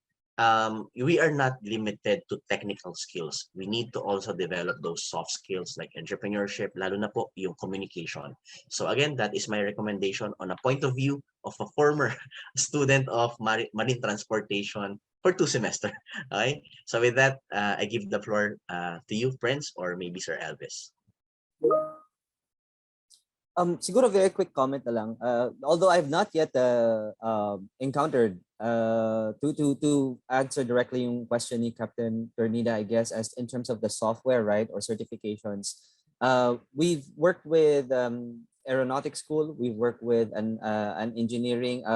we are not limited to technical skills. We need to also develop those soft skills like entrepreneurship, lalo na po yung communication. So again, that is my recommendation on a point of view of a former student of marine transportation for 2 semesters. Okay, so with that, I give the floor to you, Prince, or maybe Sir Elvis. Siguro very quick comment na lang. Although I've not yet encountered to answer directly yung question ni Captain Ternida, I guess, as in terms of the software, right, or certifications. We've worked with aeronautics school. We've worked with an engineering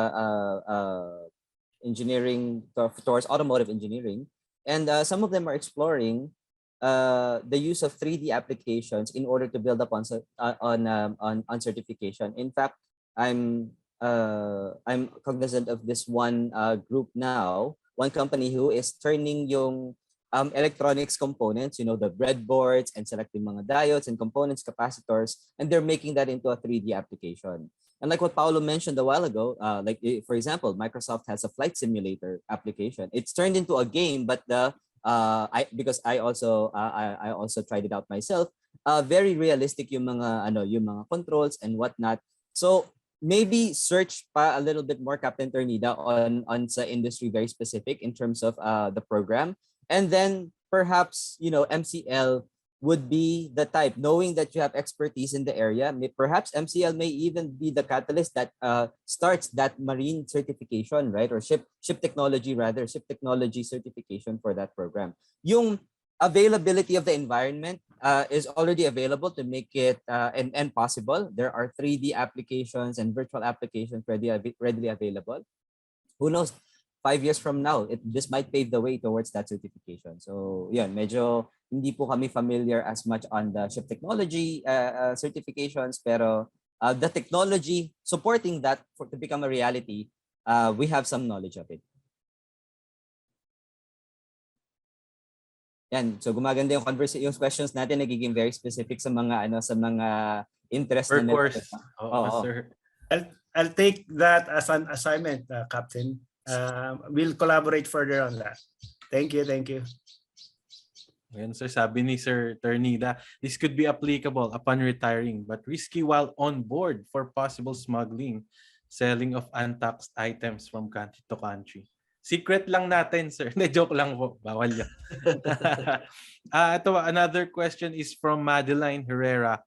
engineering towards automotive engineering, and some of them are exploring the use of 3D applications in order to build up on certification. In fact, I'm cognizant of this one group now, one company who is turning yung electronics components, you know, the breadboards and selecting mga diodes and components, capacitors, and they're making that into a 3D application. And like what Paolo mentioned a while ago, for example, Microsoft has a flight simulator application. It's turned into a game, but because I also tried it out myself. Very realistic yung mga controls and whatnot. So maybe search pa a little bit more, Captain Ternida, on sa industry very specific in terms of the program, and then perhaps MCL would be the type, knowing that you have expertise in the area. Perhaps MCL may even be the catalyst that starts that marine certification, right? Or ship technology certification for that program. Yung availability of the environment is already available to make it and possible. There are 3D applications and virtual applications readily available. Who knows? 5 years from now, this might pave the way towards that certification. So yeah, medyo hindi po kami familiar as much on the ship technology certifications, pero the technology supporting that to become a reality, we have some knowledge of it. Yan, so gumaganda yung yung questions natin, nagiging very specific sa mga interest na nila. Course. Sir. I'll take that as an assignment, Captain. We'll collaborate further on that. Thank you. Ayan, sir, sabi ni Sir Ternida, this could be applicable upon retiring but risky while on board for possible smuggling, selling of untaxed items from country to country. Secret lang natin, sir. Joke lang po. Bawal yan. Another question is from Madeline Herrera.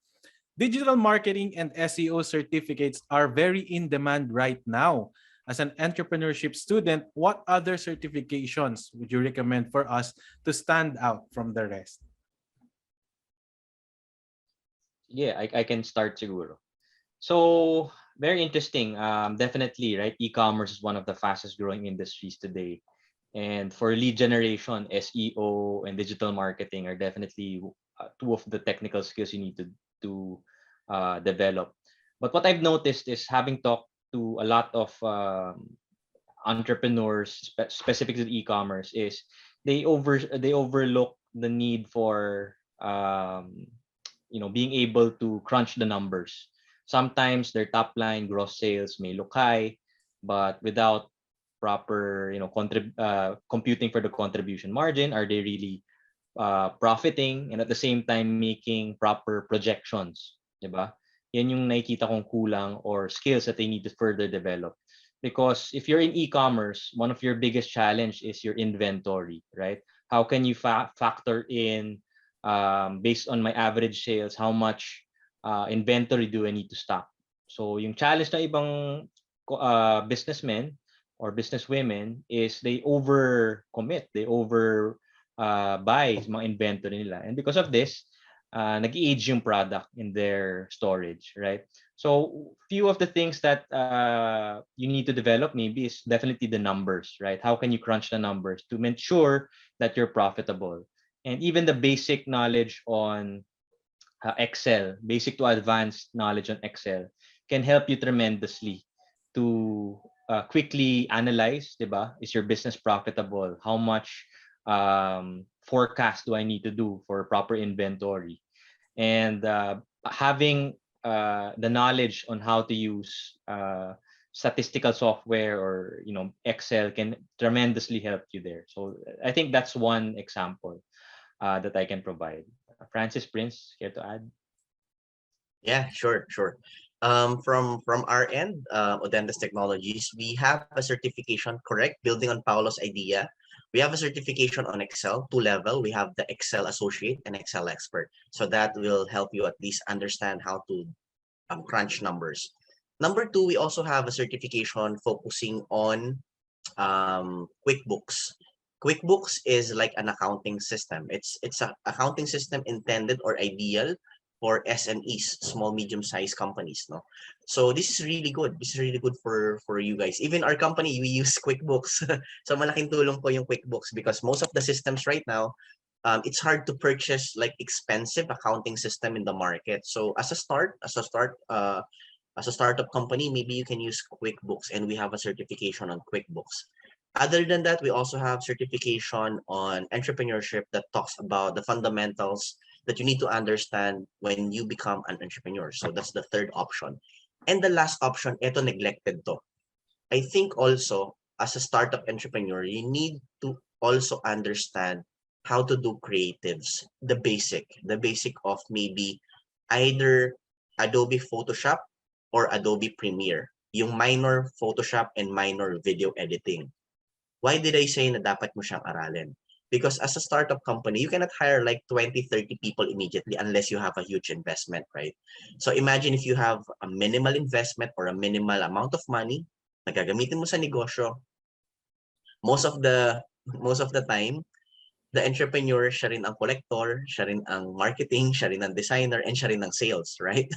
Digital marketing and SEO certificates are very in demand right now. As an entrepreneurship student, what other certifications would you recommend for us to stand out from the rest? Yeah, I can start siguro. So very interesting. Definitely, right? E-commerce is one of the fastest growing industries today. And for lead generation, SEO and digital marketing are definitely two of the technical skills you need to develop. But what I've noticed is, having talked to a lot of entrepreneurs, specifically e-commerce, is they overlook the need for being able to crunch the numbers. Sometimes their top line gross sales may look high, but without proper computing for the contribution margin, are they really profiting, and at the same time making proper projections, diba? Yan yung nakikita kong kulang or skills that they need to further develop. Because if you're in e-commerce, one of your biggest challenge is your inventory, right? How can you factor in, based on my average sales, how much inventory do I need to stock? So yung challenge ng ibang businessmen or businesswomen is they overcommit, they buy mga inventory nila. And because of this, nag-age yung product in their storage, right? So few of the things that you need to develop maybe is definitely the numbers, right? How can you crunch the numbers to make sure that you're profitable? And even the basic knowledge on Excel, basic to advanced knowledge on Excel, can help you tremendously to quickly analyze, diba? Is your business profitable? How much forecast do I need to do for proper inventory? And having the knowledge on how to use statistical software or Excel can tremendously help you there. So I think that's one example that I can provide. Francis, Prince, care to add? Yeah, sure, sure. From our end, Odendas Technologies, we have a certification, correct, building on Paolo's idea. We have a certification on Excel, 2-level. We have the Excel Associate and Excel Expert. So that will help you at least understand how to crunch numbers. Number 2, we also have a certification focusing on QuickBooks. QuickBooks is like an accounting system. It's an accounting system intended or ideal for SMEs, small medium-sized companies, no. So this is really good. This is really good for you guys. Even our company, we use QuickBooks. So malaking tulong po yung QuickBooks because most of the systems right now, it's hard to purchase like expensive accounting system in the market. So as a startup company, maybe you can use QuickBooks, and we have a certification on QuickBooks. Other than that, we also have certification on entrepreneurship that talks about the fundamentals that you need to understand when you become an entrepreneur. So that's the third option. And the last option, ito neglected to. I think also as a startup entrepreneur, you need to also understand how to do creatives, the basic of maybe either Adobe Photoshop or Adobe Premiere, yung minor Photoshop and minor video editing. Why did I say na dapat mo siyang aralin? Because as a startup company, you cannot hire like 20, 30 people immediately unless you have a huge investment, right? So imagine if you have a minimal investment or a minimal amount of money na gagamitin mo sa negosyo, most of the time, the entrepreneur, siya rin ang collector, siya rin ang marketing, siya rin ang designer, and siya rin ang sales, right?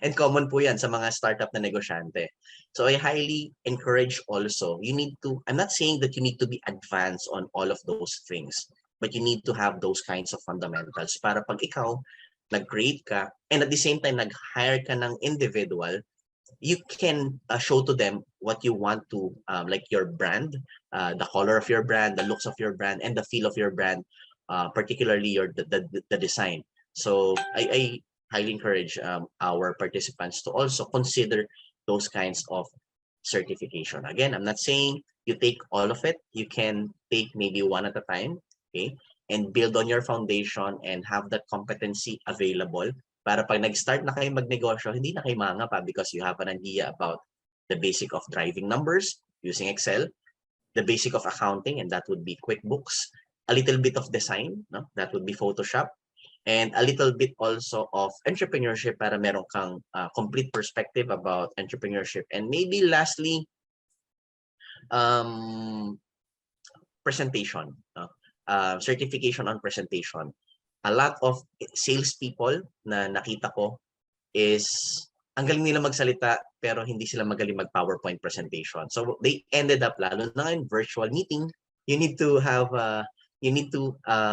And common po yan sa mga startup na negosyante. So I highly encourage also, I'm not saying that you need to be advanced on all of those things, but you need to have those kinds of fundamentals para pag ikaw nag-create ka, and at the same time nag-hire ka ng individual, you can show to them what you want to, like your brand, the color of your brand, the looks of your brand, and the feel of your brand, particularly the design. So I highly encourage our participants to also consider those kinds of certification. Again, I'm not saying you take all of it. You can take maybe one at a time, okay, and build on your foundation and have that competency available para pag nag-start na kayo magnegosyo, hindi na kayo mangapa because you have an idea about the basic of driving numbers using Excel, the basic of accounting, and that would be QuickBooks, a little bit of design, no? That would be Photoshop, and a little bit also of entrepreneurship para meron kang complete perspective about entrepreneurship. And maybe lastly, presentation, certification on presentation. A lot of salespeople na nakita ko is ang galing nila magsalita pero hindi sila magaling mag-PowerPoint presentation. So they ended up, lalo na in virtual meeting, you need to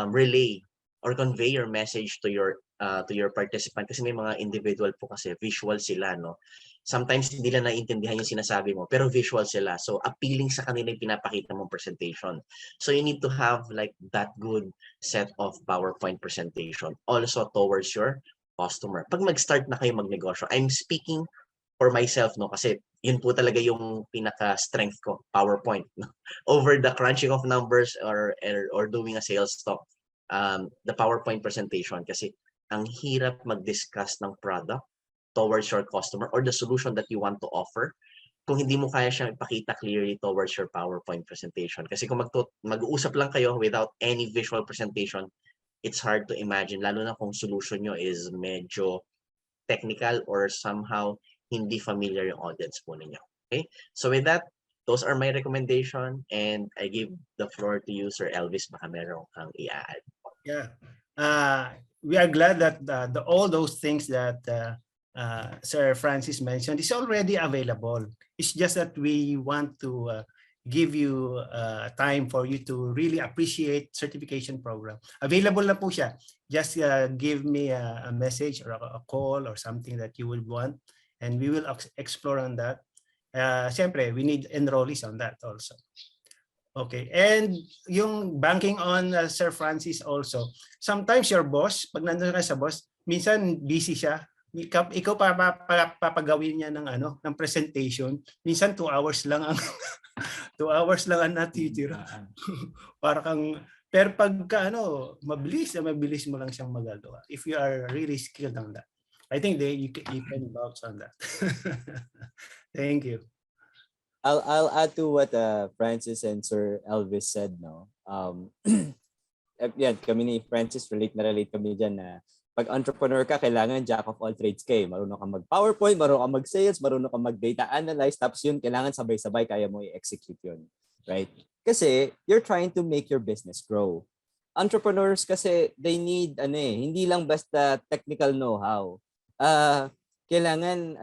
relay or convey your message to your participant kasi may mga individual po kasi visual sila, no. Sometimes hindi nila naiintindihan yung sinasabi mo pero visual sila, so appealing sa kanila yung pinapakita mong presentation. So you need to have like that good set of PowerPoint presentation also towards your customer. Pag mag-start na kayo magnegosyo, I'm speaking for myself, no, kasi yun po talaga yung pinaka-strength ko, PowerPoint, no? Over the crunching of numbers or doing a sales talk. The PowerPoint presentation kasi ang hirap mag-discuss ng product towards your customer or the solution that you want to offer kung hindi mo kaya siyang ipakita clearly towards your PowerPoint presentation. Kasi kung mag-uusap lang kayo without any visual presentation, it's hard to imagine, lalo na kung solution nyo is medyo technical or somehow hindi familiar yung audience po ninyo. Okay? So with that, those are my recommendation, and I give the floor to you, Sir Elvis. Baka meron kang i-add. Yeah, we are glad that all those things that Sir Francis mentioned is already available. It's just that we want to give you time for you to really appreciate certification program. Available na po siya. Just give me a message or a call or something that you would want, and we will explore on that. Siyempre, we need enrollees on that also. Okay, and yung banking on Sir Francis also, sometimes your boss, pag nandun ka sa boss, minsan busy siya ikaw papagawin niya ng ng presentation. Minsan 2 hours lang ang 2 hours lang ang natitira. Para kang pero pagka mabilis mo lang siyang magagawa. If you are really skilled on that. I think you can vouch on that. Thank you. I'll add to what Francis and Sir Elvis said, no. Yan, kami ni Francis relate kami diyan na pag entrepreneur ka, kailangan jack of all trades ka. Marunong ka mag-PowerPoint, marunong ka mag-sales, marunong ka mag-data analyze, tapos yun kailangan sabay-sabay kaya mo i-execute yun, right? Kasi you're trying to make your business grow. Entrepreneurs kasi they need hindi lang basta technical know-how. Kailangan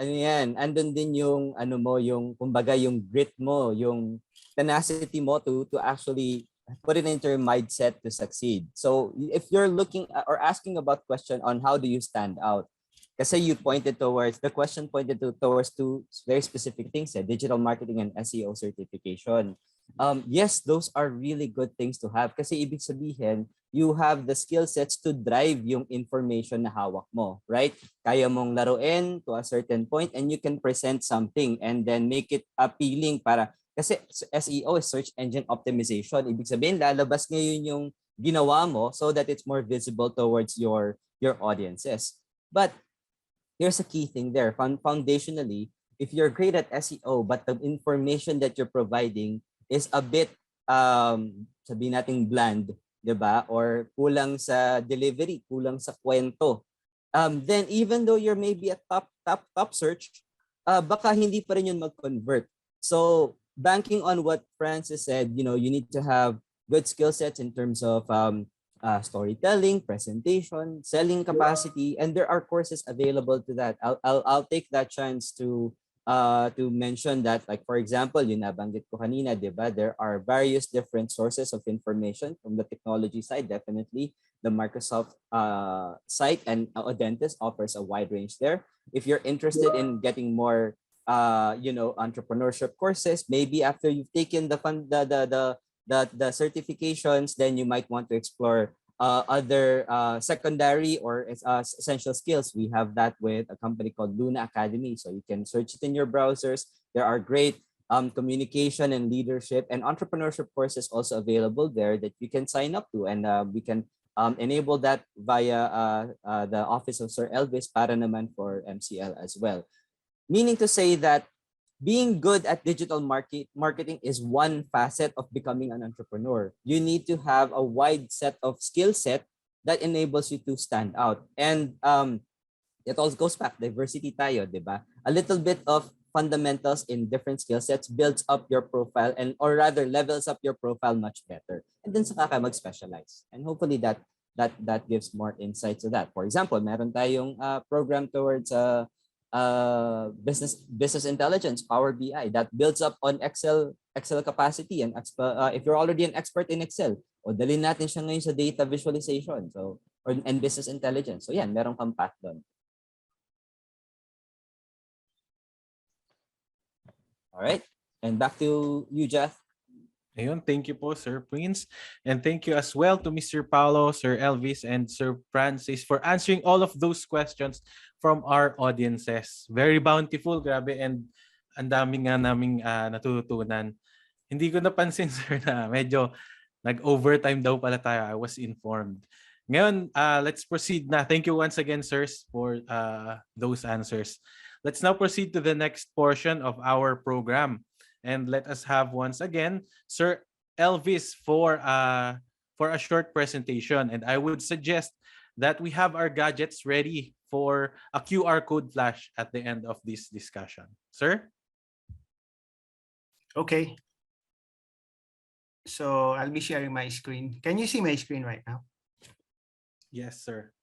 andun din yung yung kumbaga yung grit mo, yung tenacity mo to actually put it into your mindset to succeed. So if you're looking or asking about question on how do you stand out, kasi the question pointed towards two very specific things, digital marketing and SEO certification. Yes, those are really good things to have kasi ibig sabihin, you have the skill sets to drive yung information na hawak mo, right? Kaya mong laruin to a certain point and you can present something and then make it appealing para kasi SEO is search engine optimization. Ibig sabihin, lalabas ngayon yung ginawa mo so that it's more visible towards your audiences. But here's a key thing there. Foundationally, if you're great at SEO but the information that you're providing is a bit, sabihin nating bland, diba? Or kulang sa delivery, kulang sa kwento. Then even though you're maybe a top search, baka hindi pa rin yun mag-convert. So banking on what Francis said, you need to have good skill sets in terms of storytelling, presentation, selling capacity, and there are courses available to that. I'll take that chance to mention that, like for example, yung nabanggit ko kanina, diba? There are various different sources of information from the technology side. Definitely, the Microsoft site and Audentes offers a wide range there. If you're interested in getting more entrepreneurship courses, maybe after you've taken the certifications, then you might want to explore other secondary or essential skills. We have that with a company called Luna Academy, so you can search it in your browsers. There are great communication and leadership and entrepreneurship courses also available there that you can sign up to, and we can enable that via the office of Sir Elvis para naman for MCL as well. Meaning to say that being good at digital marketing is one facet of becoming an entrepreneur. You need to have a wide set of skill set that enables you to stand out. And it all goes back, diversity tayo, diba? A little bit of fundamentals in different skill sets builds up your profile, or rather levels up your profile much better. And then saka ka mag-specialize. And hopefully that gives more insight to that. For example, meron tayong program towards business intelligence, Power BI, that builds up on Excel capacity, and if you're already an expert in Excel, dalhin natin siya ngayon sa data visualization, and business intelligence. So yan, meron kang path doon. All right, and back to you, Jeff. Ayun, thank you po, Sir Prince. And thank you as well to Mr. Paulo, Sir Elvis, and Sir Francis for answering all of those questions from our audiences. Very bountiful, grabe, and ang dami nga naming natutunan. Hindi ko napansin, sir, na medyo nag-overtime daw pala tayo. I was informed. Ngayon, let's proceed na. Thank you once again, sirs, for those answers. Let's now proceed to the next portion of our program. And let us have once again Sir Elvis for a short presentation. And I would suggest that we have our gadgets ready for a QR code flash at the end of this discussion. Sir? Okay. So I'll be sharing my screen. Can you see my screen right now? Yes, sir.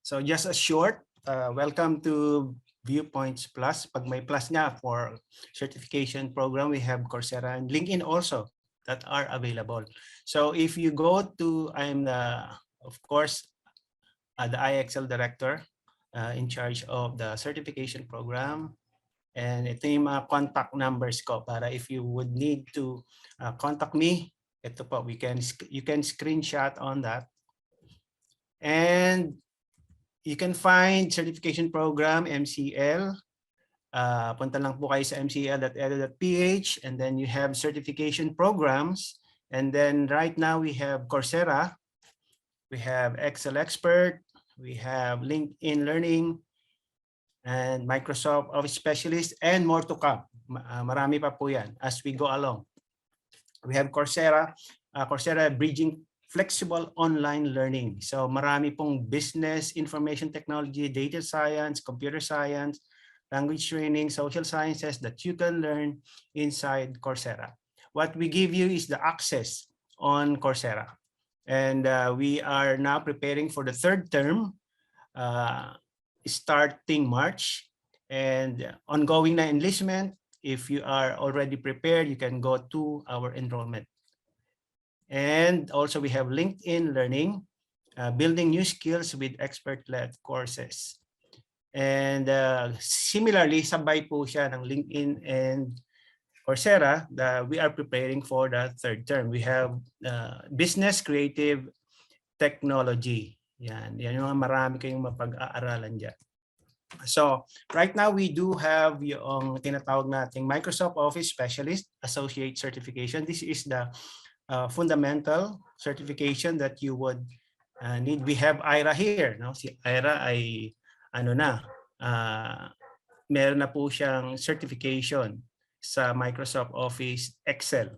So just a short welcome to Viewpoints Plus. Pag may plus nga for certification program, we have Coursera and LinkedIn also that are available. So if you go to, I'm of course, the IXL director in charge of the certification program. And ito yung mga contact numbers ko para if you would need to contact me, ito po, you can screenshot on that. And you can find certification program, MCL. Punta lang po kayo sa mcl.edu.ph, and then you have certification programs. And then right now we have Coursera, we have Excel Expert, we have LinkedIn Learning, and Microsoft Office Specialist, and more to come. Marami pa po yan as we go along. We have Coursera, Coursera Bridging Flexible Online Learning. So marami pong business, information technology, data science, computer science, language training, social sciences that you can learn inside Coursera. What we give you is the access on Coursera. And we are now preparing for the third term, starting March, and ongoing na enlistment. If you are already prepared, you can go to our enrollment. And also we have LinkedIn Learning, building new skills with expert-led courses. And similarly, sabay po siya ng LinkedIn and Coursera that we are preparing for the third term. We have business, creative, technology. Yan yung marami kayong mapag-aaralan dyan. So right now we do have yung tinatawag nating Microsoft Office Specialist Associate Certification. This is the fundamental certification that you would need. We have Ira here. No? Si Ira ay meron na po siyang certification sa Microsoft Office Excel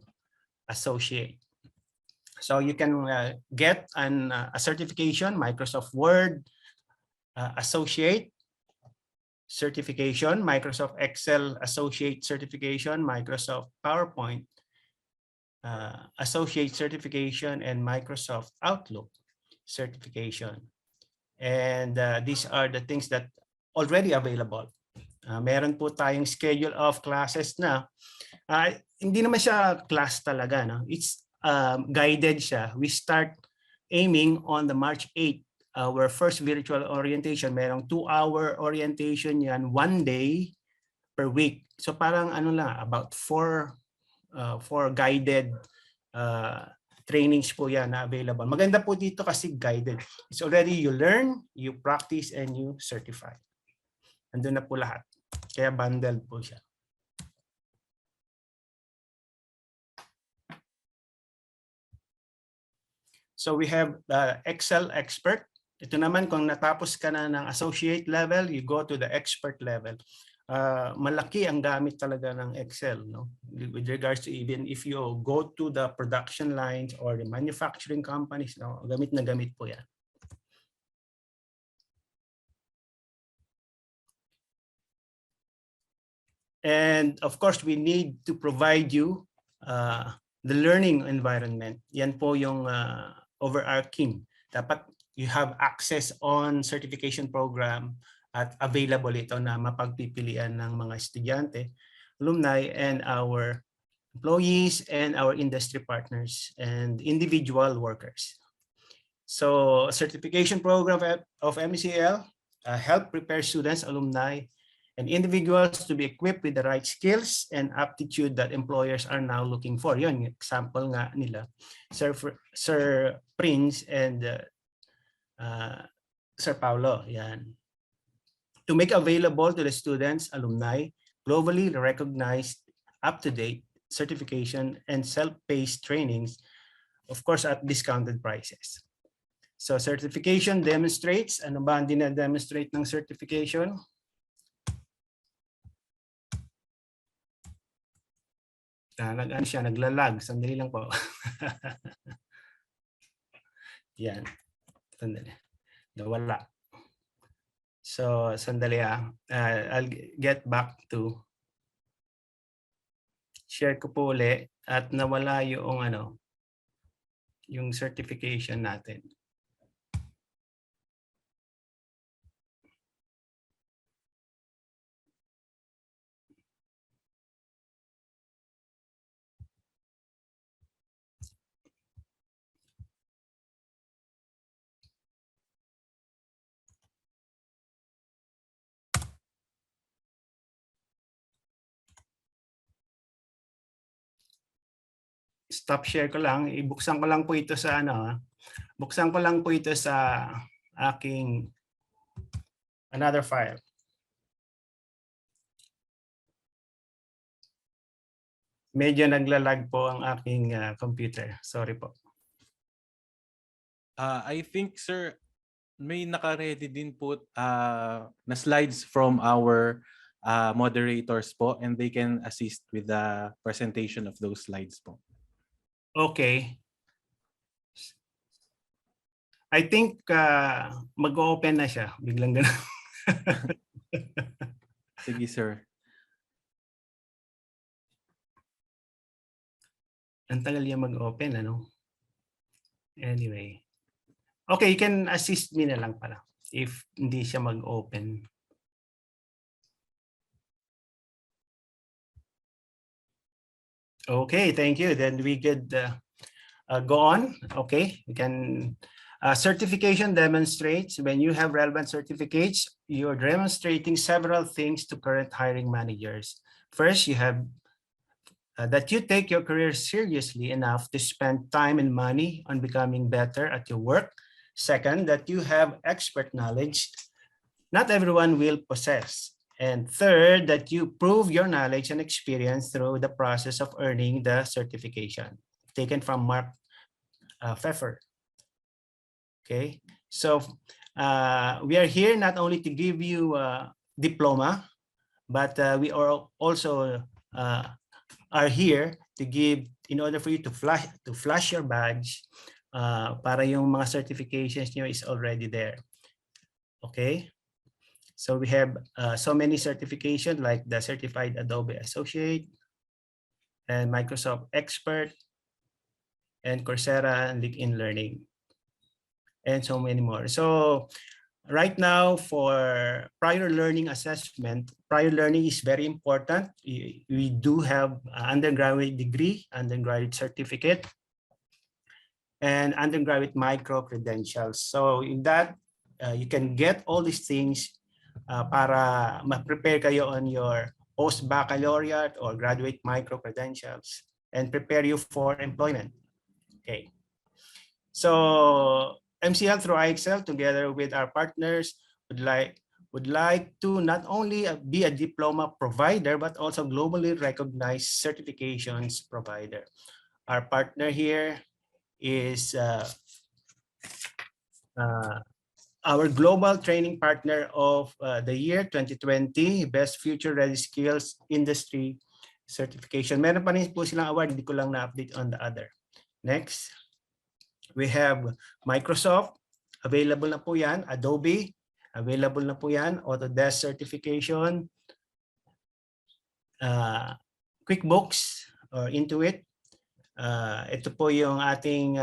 Associate. So you can get a certification, Microsoft Word Associate certification, Microsoft Excel Associate certification, Microsoft PowerPoint Associate certification, and Microsoft Outlook certification. And these are the things that already available. Meron po tayong schedule of classes na hindi naman siya class talaga, no? It's guided siya. We start aiming on the March 8th. Our first virtual orientation, merong 2-hour orientation yan, 1 day per week. So parang about 4 guided trainings po yan na available. Maganda po dito kasi guided. It's already you learn, you practice, and you certify. Andun na po lahat. Kaya bundled po siya. So we have the Excel Expert. Ito naman, kung natapos ka na ng associate level, you go to the expert level. Malaki ang gamit talaga ng Excel, no? With regards to even if you go to the production lines or the manufacturing companies, no? Gamit na gamit po yan. And of course, we need to provide you the learning environment. Yan po yung overarching. Dapat you have access on certification program at available ito na mapagpipilian ng mga estudyante, alumni, and our employees and our industry partners and individual workers. So certification program of MCL help prepare students, alumni, and individuals to be equipped with the right skills and aptitude that employers are now looking for. Yun, example nga nila, Sir Prince and Sir Paulo. Yan. To make available to the students, alumni, globally recognized, up-to-date certification and self-paced trainings, of course, at discounted prices. So certification demonstrates, ano ba ang dina-demonstrate ng certification? Naglalag. Sandali lang po. Yan. Sandali. Nawala. So, sandali I'll get back to share ko po ulit at nawala yung yung certification natin. Stop share ko lang. Ibuksan ko lang po ito sa buksan ko lang po ito sa aking another file. Medyo naglalag po ang aking computer. Sorry po. I think, sir, may naka-ready din po na slides from our moderators po, and they can assist with the presentation of those slides po. Okay. I think mag-open na siya. Biglang ganun. Sige, sir. Ang tagal niya mag-open, ano? Anyway. Okay, you can assist me na lang pala if hindi siya mag-open. Okay, thank you. Then we could go on. Okay, we can. Certification demonstrates when you have relevant certificates, you're demonstrating several things to current hiring managers. First, you have that you take your career seriously enough to spend time and money on becoming better at your work. Second, that you have expert knowledge not everyone will possess. And third, that you prove your knowledge and experience through the process of earning the certification. Taken from Mark Pfeffer. Okay, so we are here not only to give you a diploma, but we are also are here to give, in order for you to flash your badge, para yung mga certifications nyo is already there. Okay, so we have so many certifications like the Certified Adobe Associate and Microsoft Expert and Coursera and LinkedIn Learning, and so many more. So right now for prior learning assessment, prior learning is very important. We do have undergraduate degree, undergraduate certificate, and undergraduate micro credentials. So in that, you can get all these things para ma-prepare kayo on your post-baccalaureate or graduate micro credentials and prepare you for employment. Okay. So MCL through IXL together with our partners would like to not only be a diploma provider, but also globally recognized certifications provider. Our partner here is our global training partner of the year 2020, Best Future Ready Skills Industry Certification. Meron pa rin po silang award, hindi ko lang na-update on the other. Next. We have Microsoft, available na po yan. Adobe, available na po yan. Autodesk certification. QuickBooks or Intuit. Ito po yung ating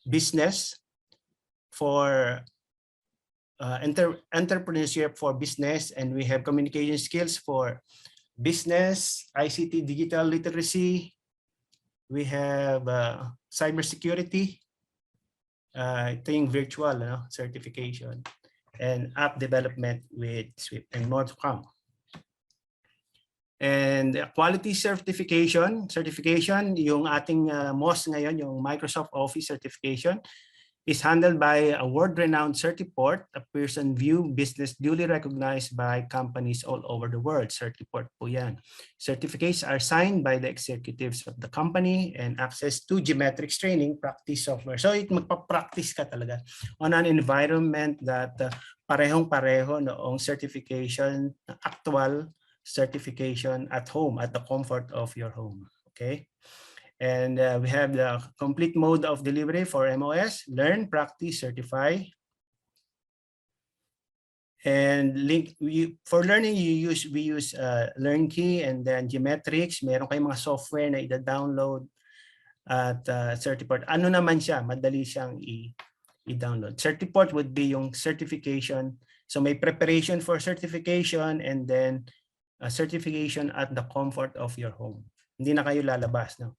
business for entrepreneurship for business, and we have communication skills for business, ICT, digital literacy. We have cybersecurity, ito yung virtual certification, and app development with Swift, and more to come. And quality certification, yung ating most ngayon, yung Microsoft Office certification, is handled by a world-renowned Certiport, a Pearson VUE business duly recognized by companies all over the world. Certiport po yan. Certificates are signed by the executives of the company and access to geometrics training, practice software. So magpa-practice ka talaga on an environment that parehong-pareho noong certification, actual certification at home, at the comfort of your home. Okay. And we have the complete mode of delivery for MOS, learn, practice, certify. And for learning, we use LearnKey and then Geometrics. Meron kayong mga software na i-download at Certiport. Ano naman siya? Madali siyang i-download. Certiport would be yung certification. So may preparation for certification and then certification at the comfort of your home. Hindi na kayo lalabas, no?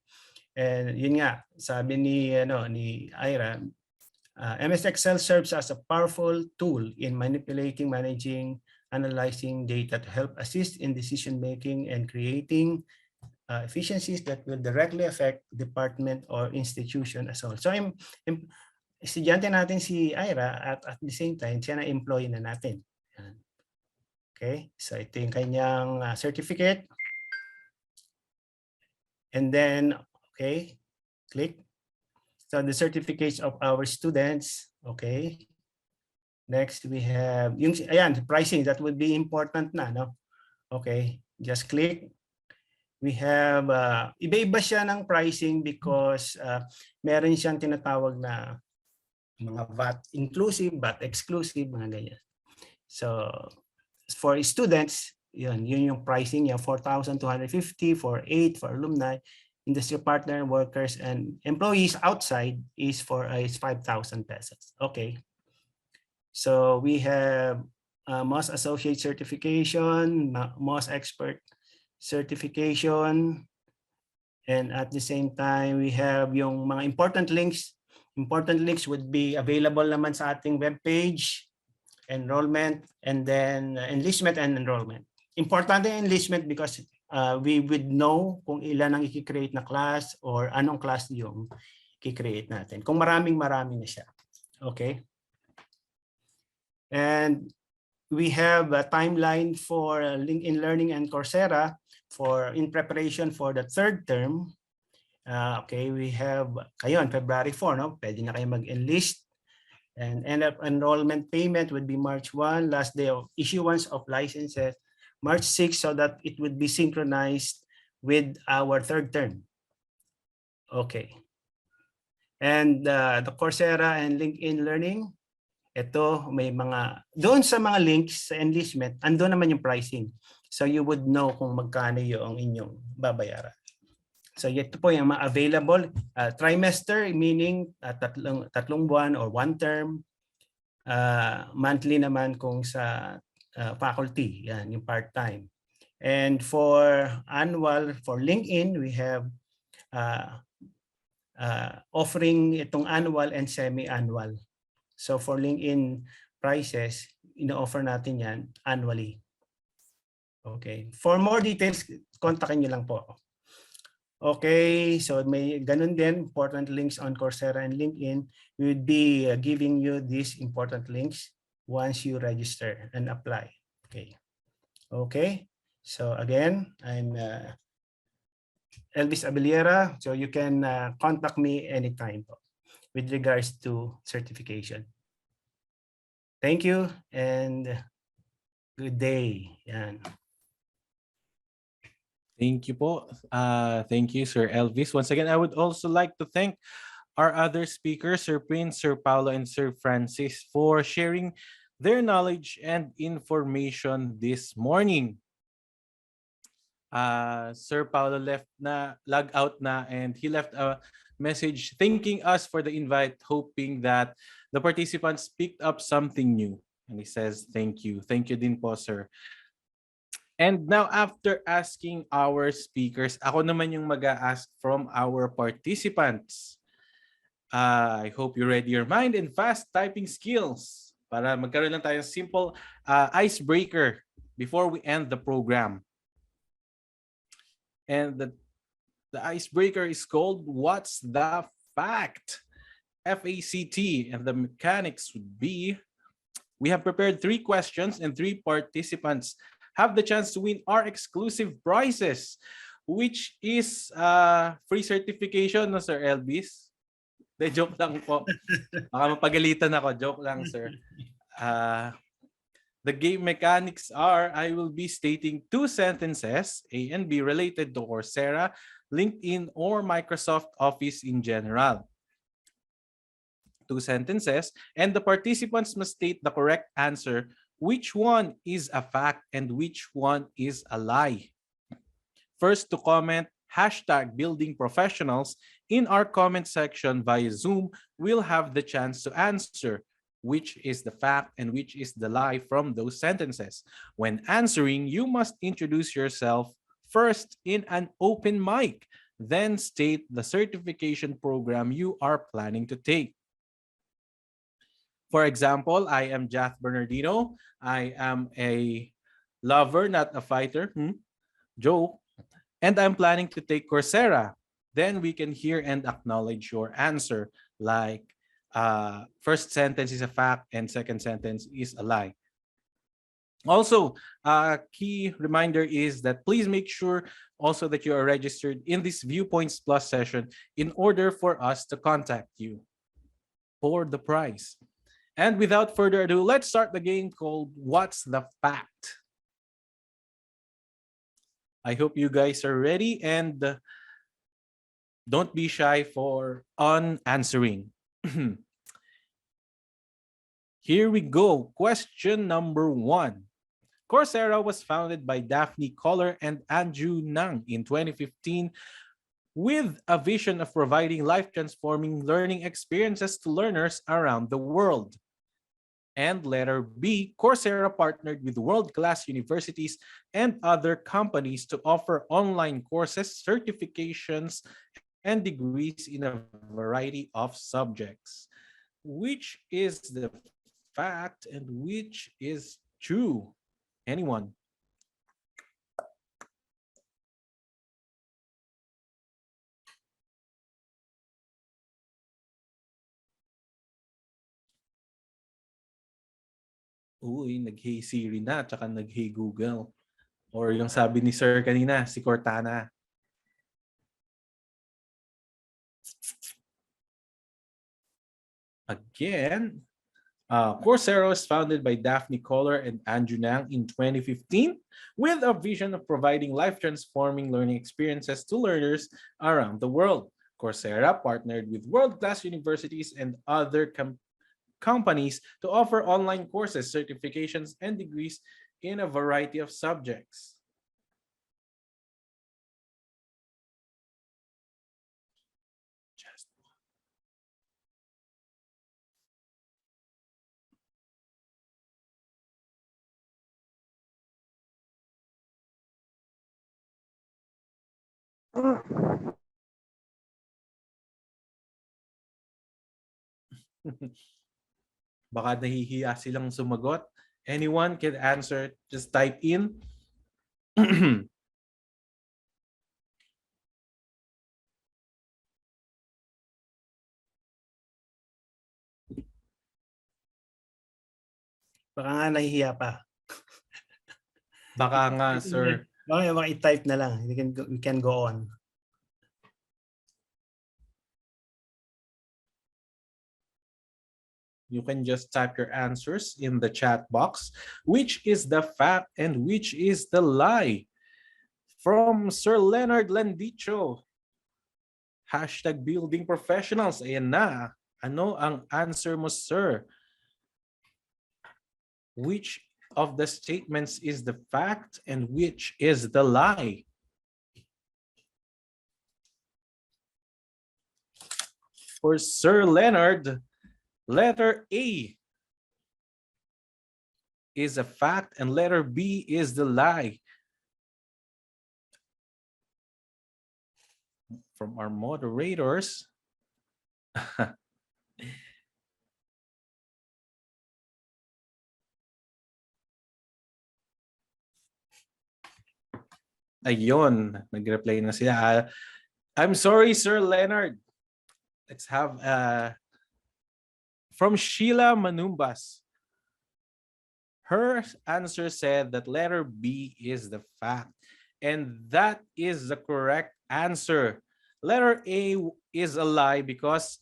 And yun nga, sabi ni Ira, MS Excel serves as a powerful tool in manipulating, managing, analyzing data to help assist in decision making and creating efficiencies that will directly affect department or institution as well. So estudyante natin si Ira at the same time, siya na employee na natin. Yan. Okay, so ito yung kanyang certificate. And then, okay, click. So the certificates of our students, okay. Next, we have, yung, ayan, pricing, that would be important na, no? Okay, just click. We have, iba-iba siya ng pricing because meron siyang tinatawag na mga VAT inclusive, VAT exclusive, mga ganyan. So, for students, yun yung pricing niya, 4,250 for 8 for alumni, industry partner, workers, and employees outside is 5,000 pesos. Okay. So we have most associate certification, most expert certification, and at the same time, we have yung mga important links. Important links would be available naman sa ating webpage, enrollment, and then enlistment and enrollment. Important yung enlistment because we would know kung ilan ang i-create na class or anong class yung i-create natin. Kung marami na siya. Okay? And we have a timeline for LinkedIn Learning and Coursera in preparation for the third term. Okay, we have kayo on February 4, no? Pwede na kayo mag-enlist. And end up enrollment payment would be March 1, last day of issuance of licenses, March 6, so that it would be synchronized with our third term. Okay. And the Coursera and LinkedIn Learning, ito may mga, doon sa mga links sa enlistment, ando naman yung pricing. So you would know kung magkano yung inyong babayaran. So ito po yung available trimester, meaning tatlong buwan or one term. Monthly naman kung sa faculty, yan yung part-time. And for annual, for LinkedIn, we have offering itong annual and semi-annual. So for LinkedIn prices, ino-offer natin yan annually. Okay. For more details, kontakin nyo lang po. Okay, so may ganun din, important links on Coursera and LinkedIn. We would be giving you these important links once you register and apply. Okay. Okay, so again, I'm Elvis Abiliera, so you can contact me anytime with regards to certification. Thank you and good day. Yan. Thank you po. Thank you, Sir Elvis. Once again, I would also like to thank our other speakers, Sir Prince, Sir Paulo, and Sir Francis, for sharing their knowledge and information this morning. Sir Paulo log out na, and he left a message thanking us for the invite, hoping that the participants picked up something new. And he says, thank you. Thank you din po, sir. And now, after asking our speakers, ako naman yung mag-a-ask from our participants. I hope you ready your mind and fast typing skills para magkaroon lang tayong simple icebreaker before we end the program. And the icebreaker is called What's the Fact? FACT. And the mechanics would be, we have prepared 3 questions and 3 participants have the chance to win our exclusive prizes, which is free certification, no, Sir Elvis? De, joke lang po. Baka mapagalitan ako. Joke lang, sir. The game mechanics are, I will be stating 2 sentences, A and B, related to Coursera, LinkedIn, or Microsoft Office in general. 2 sentences, and the participants must state the correct answer, which one is a fact and which one is a lie. First to comment, #buildingprofessionals in our comment section via Zoom will have the chance to answer which is the fact and which is the lie from those sentences. When answering, you must introduce yourself first in an open mic, then state the certification program you are planning to take. For example, I am Jath Bernardino. I am a lover, not a fighter. Joke. And I'm planning to take Coursera. Then we can hear and acknowledge your answer, like first sentence is a fact and second sentence is a lie. Also, a key reminder is that please make sure also that you are registered in this Viewpoints Plus session in order for us to contact you for the prize. And without further ado, let's start the game called What's the Fact? I hope you guys are ready and don't be shy on answering. Here we go. Question number 1. Coursera was founded by Daphne Koller and Andrew Ng in 2015 with a vision of providing life-transforming learning experiences to learners around the world. And letter B, Coursera partnered with world-class universities and other companies to offer online courses, certifications, and degrees in a variety of subjects. Which is the fact and which is true? Anyone? Uy, nag-hey Siri na, tsaka nag-hey Google. Or yung sabi ni Sir kanina, si Cortana. Again, Coursera was founded by Daphne Koller and Andrew Ng in 2015 with a vision of providing life-transforming learning experiences to learners around the world. Coursera partnered with world-class universities and other companies to offer online courses, certifications, and degrees in a variety of subjects. Baka nahihiya silang sumagot. Anyone can answer, just type in. Baka nga nahihiya pa. Baka nga, sir. Baka i-type na lang. We can go on. You can just type your answers in the chat box. Which is the fact and which is the lie? From Sir Leonard Landicho. Hashtag building professionals. Ayan na. Ano ang answer mo, sir? Which of the statements is the fact and which is the lie? For Sir Leonard, letter A is a fact and letter B is the lie. From our moderators, ayun, nag-reply na sila. I'm sorry, Sir Leonard. Let's have from Sheila Manumbas. Her answer said that letter B is the fact. And that is the correct answer. Letter A is a lie because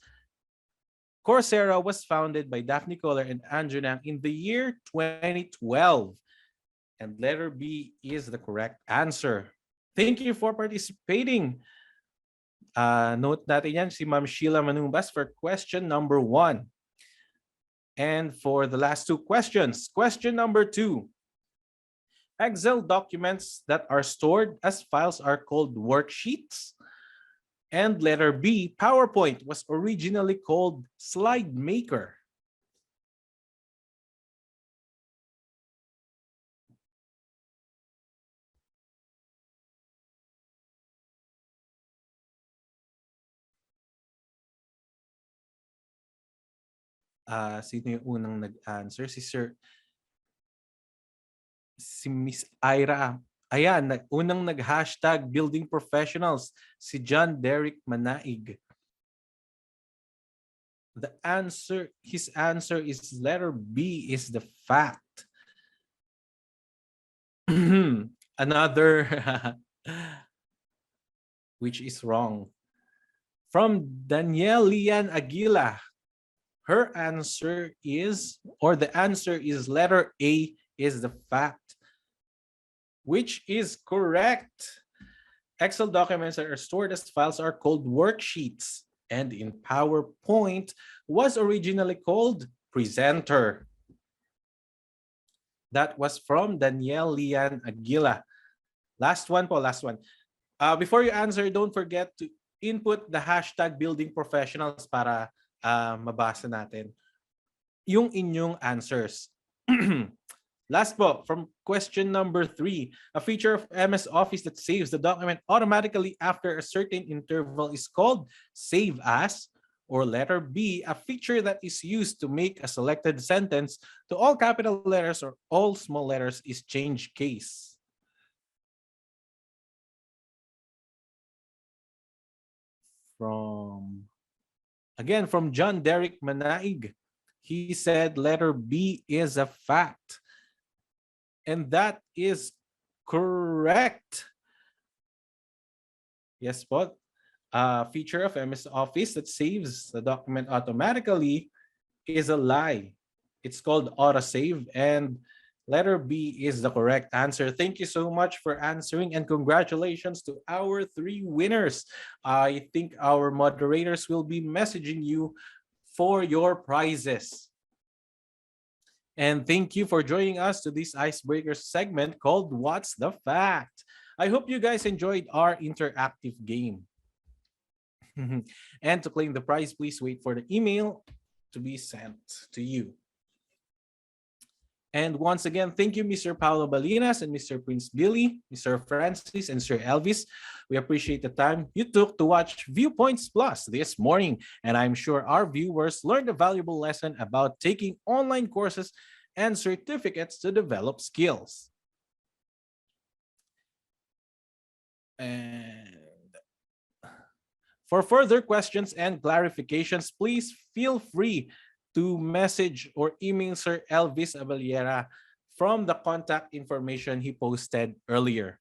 Coursera was founded by Daphne Koller and Andrew Ng in the year 2012. And letter B is the correct answer. Thank you for participating. Note natin yan si Ma'am Sheila Manumbas for question number 1. And for the last 2 questions, question number 2. Excel documents that are stored as files are called worksheets. And letter B, PowerPoint was originally called Slide Maker. Sino yung unang nag-answer? Si Miss Ira. Ayan, unang nag-hashtag building professionals, si John Derek Manaig. His answer is letter B is the fact. Another which is wrong. From Danielle Lian Aguila, her answer is, or the answer is letter A is the fact, which is correct. Excel documents that are stored as files are called worksheets, and in PowerPoint was originally called Presenter. That was from Danielle Lian Aguila. Last one po, last one. Before you answer, don't forget to input the hashtag building professionals para mabasa natin yung inyong answers. Last po, from question number 3. A feature of MS Office that saves the document automatically after a certain interval is called Save As, or letter B, a feature that is used to make a selected sentence to all capital letters or all small letters is change case. From John Derek Manaig, he said letter B is a fact. And that is correct. Yes, po. Feature of MS Office that saves the document automatically is a lie. It's called autosave, and letter B is the correct answer. Thank you so much for answering, and congratulations to our 3 winners. I think our moderators will be messaging you for your prizes. And thank you for joining us to this icebreaker segment called What's the Fact? I hope you guys enjoyed our interactive game. And to claim the prize, please wait for the email to be sent to you. And once again, thank you, Mr. Paulo Balinas and Mr. Prince Billy, Mr. Francis, and Sir Elvis. We appreciate the time you took to watch Viewpoints Plus this morning. And I'm sure our viewers learned a valuable lesson about taking online courses and certificates to develop skills. And for further questions and clarifications, please feel free to message or email Sir Elvis Abellera from the contact information he posted earlier.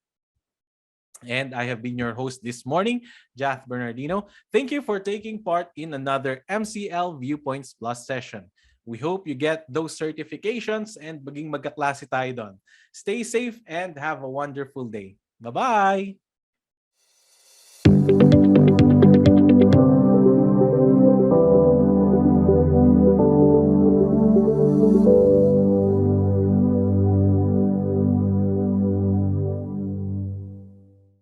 And I have been your host this morning, Jath Bernardino. Thank you for taking part in another MCL Viewpoints Plus session. We hope you get those certifications and maging magkaklase tayo doon. Stay safe and have a wonderful day. Bye-bye!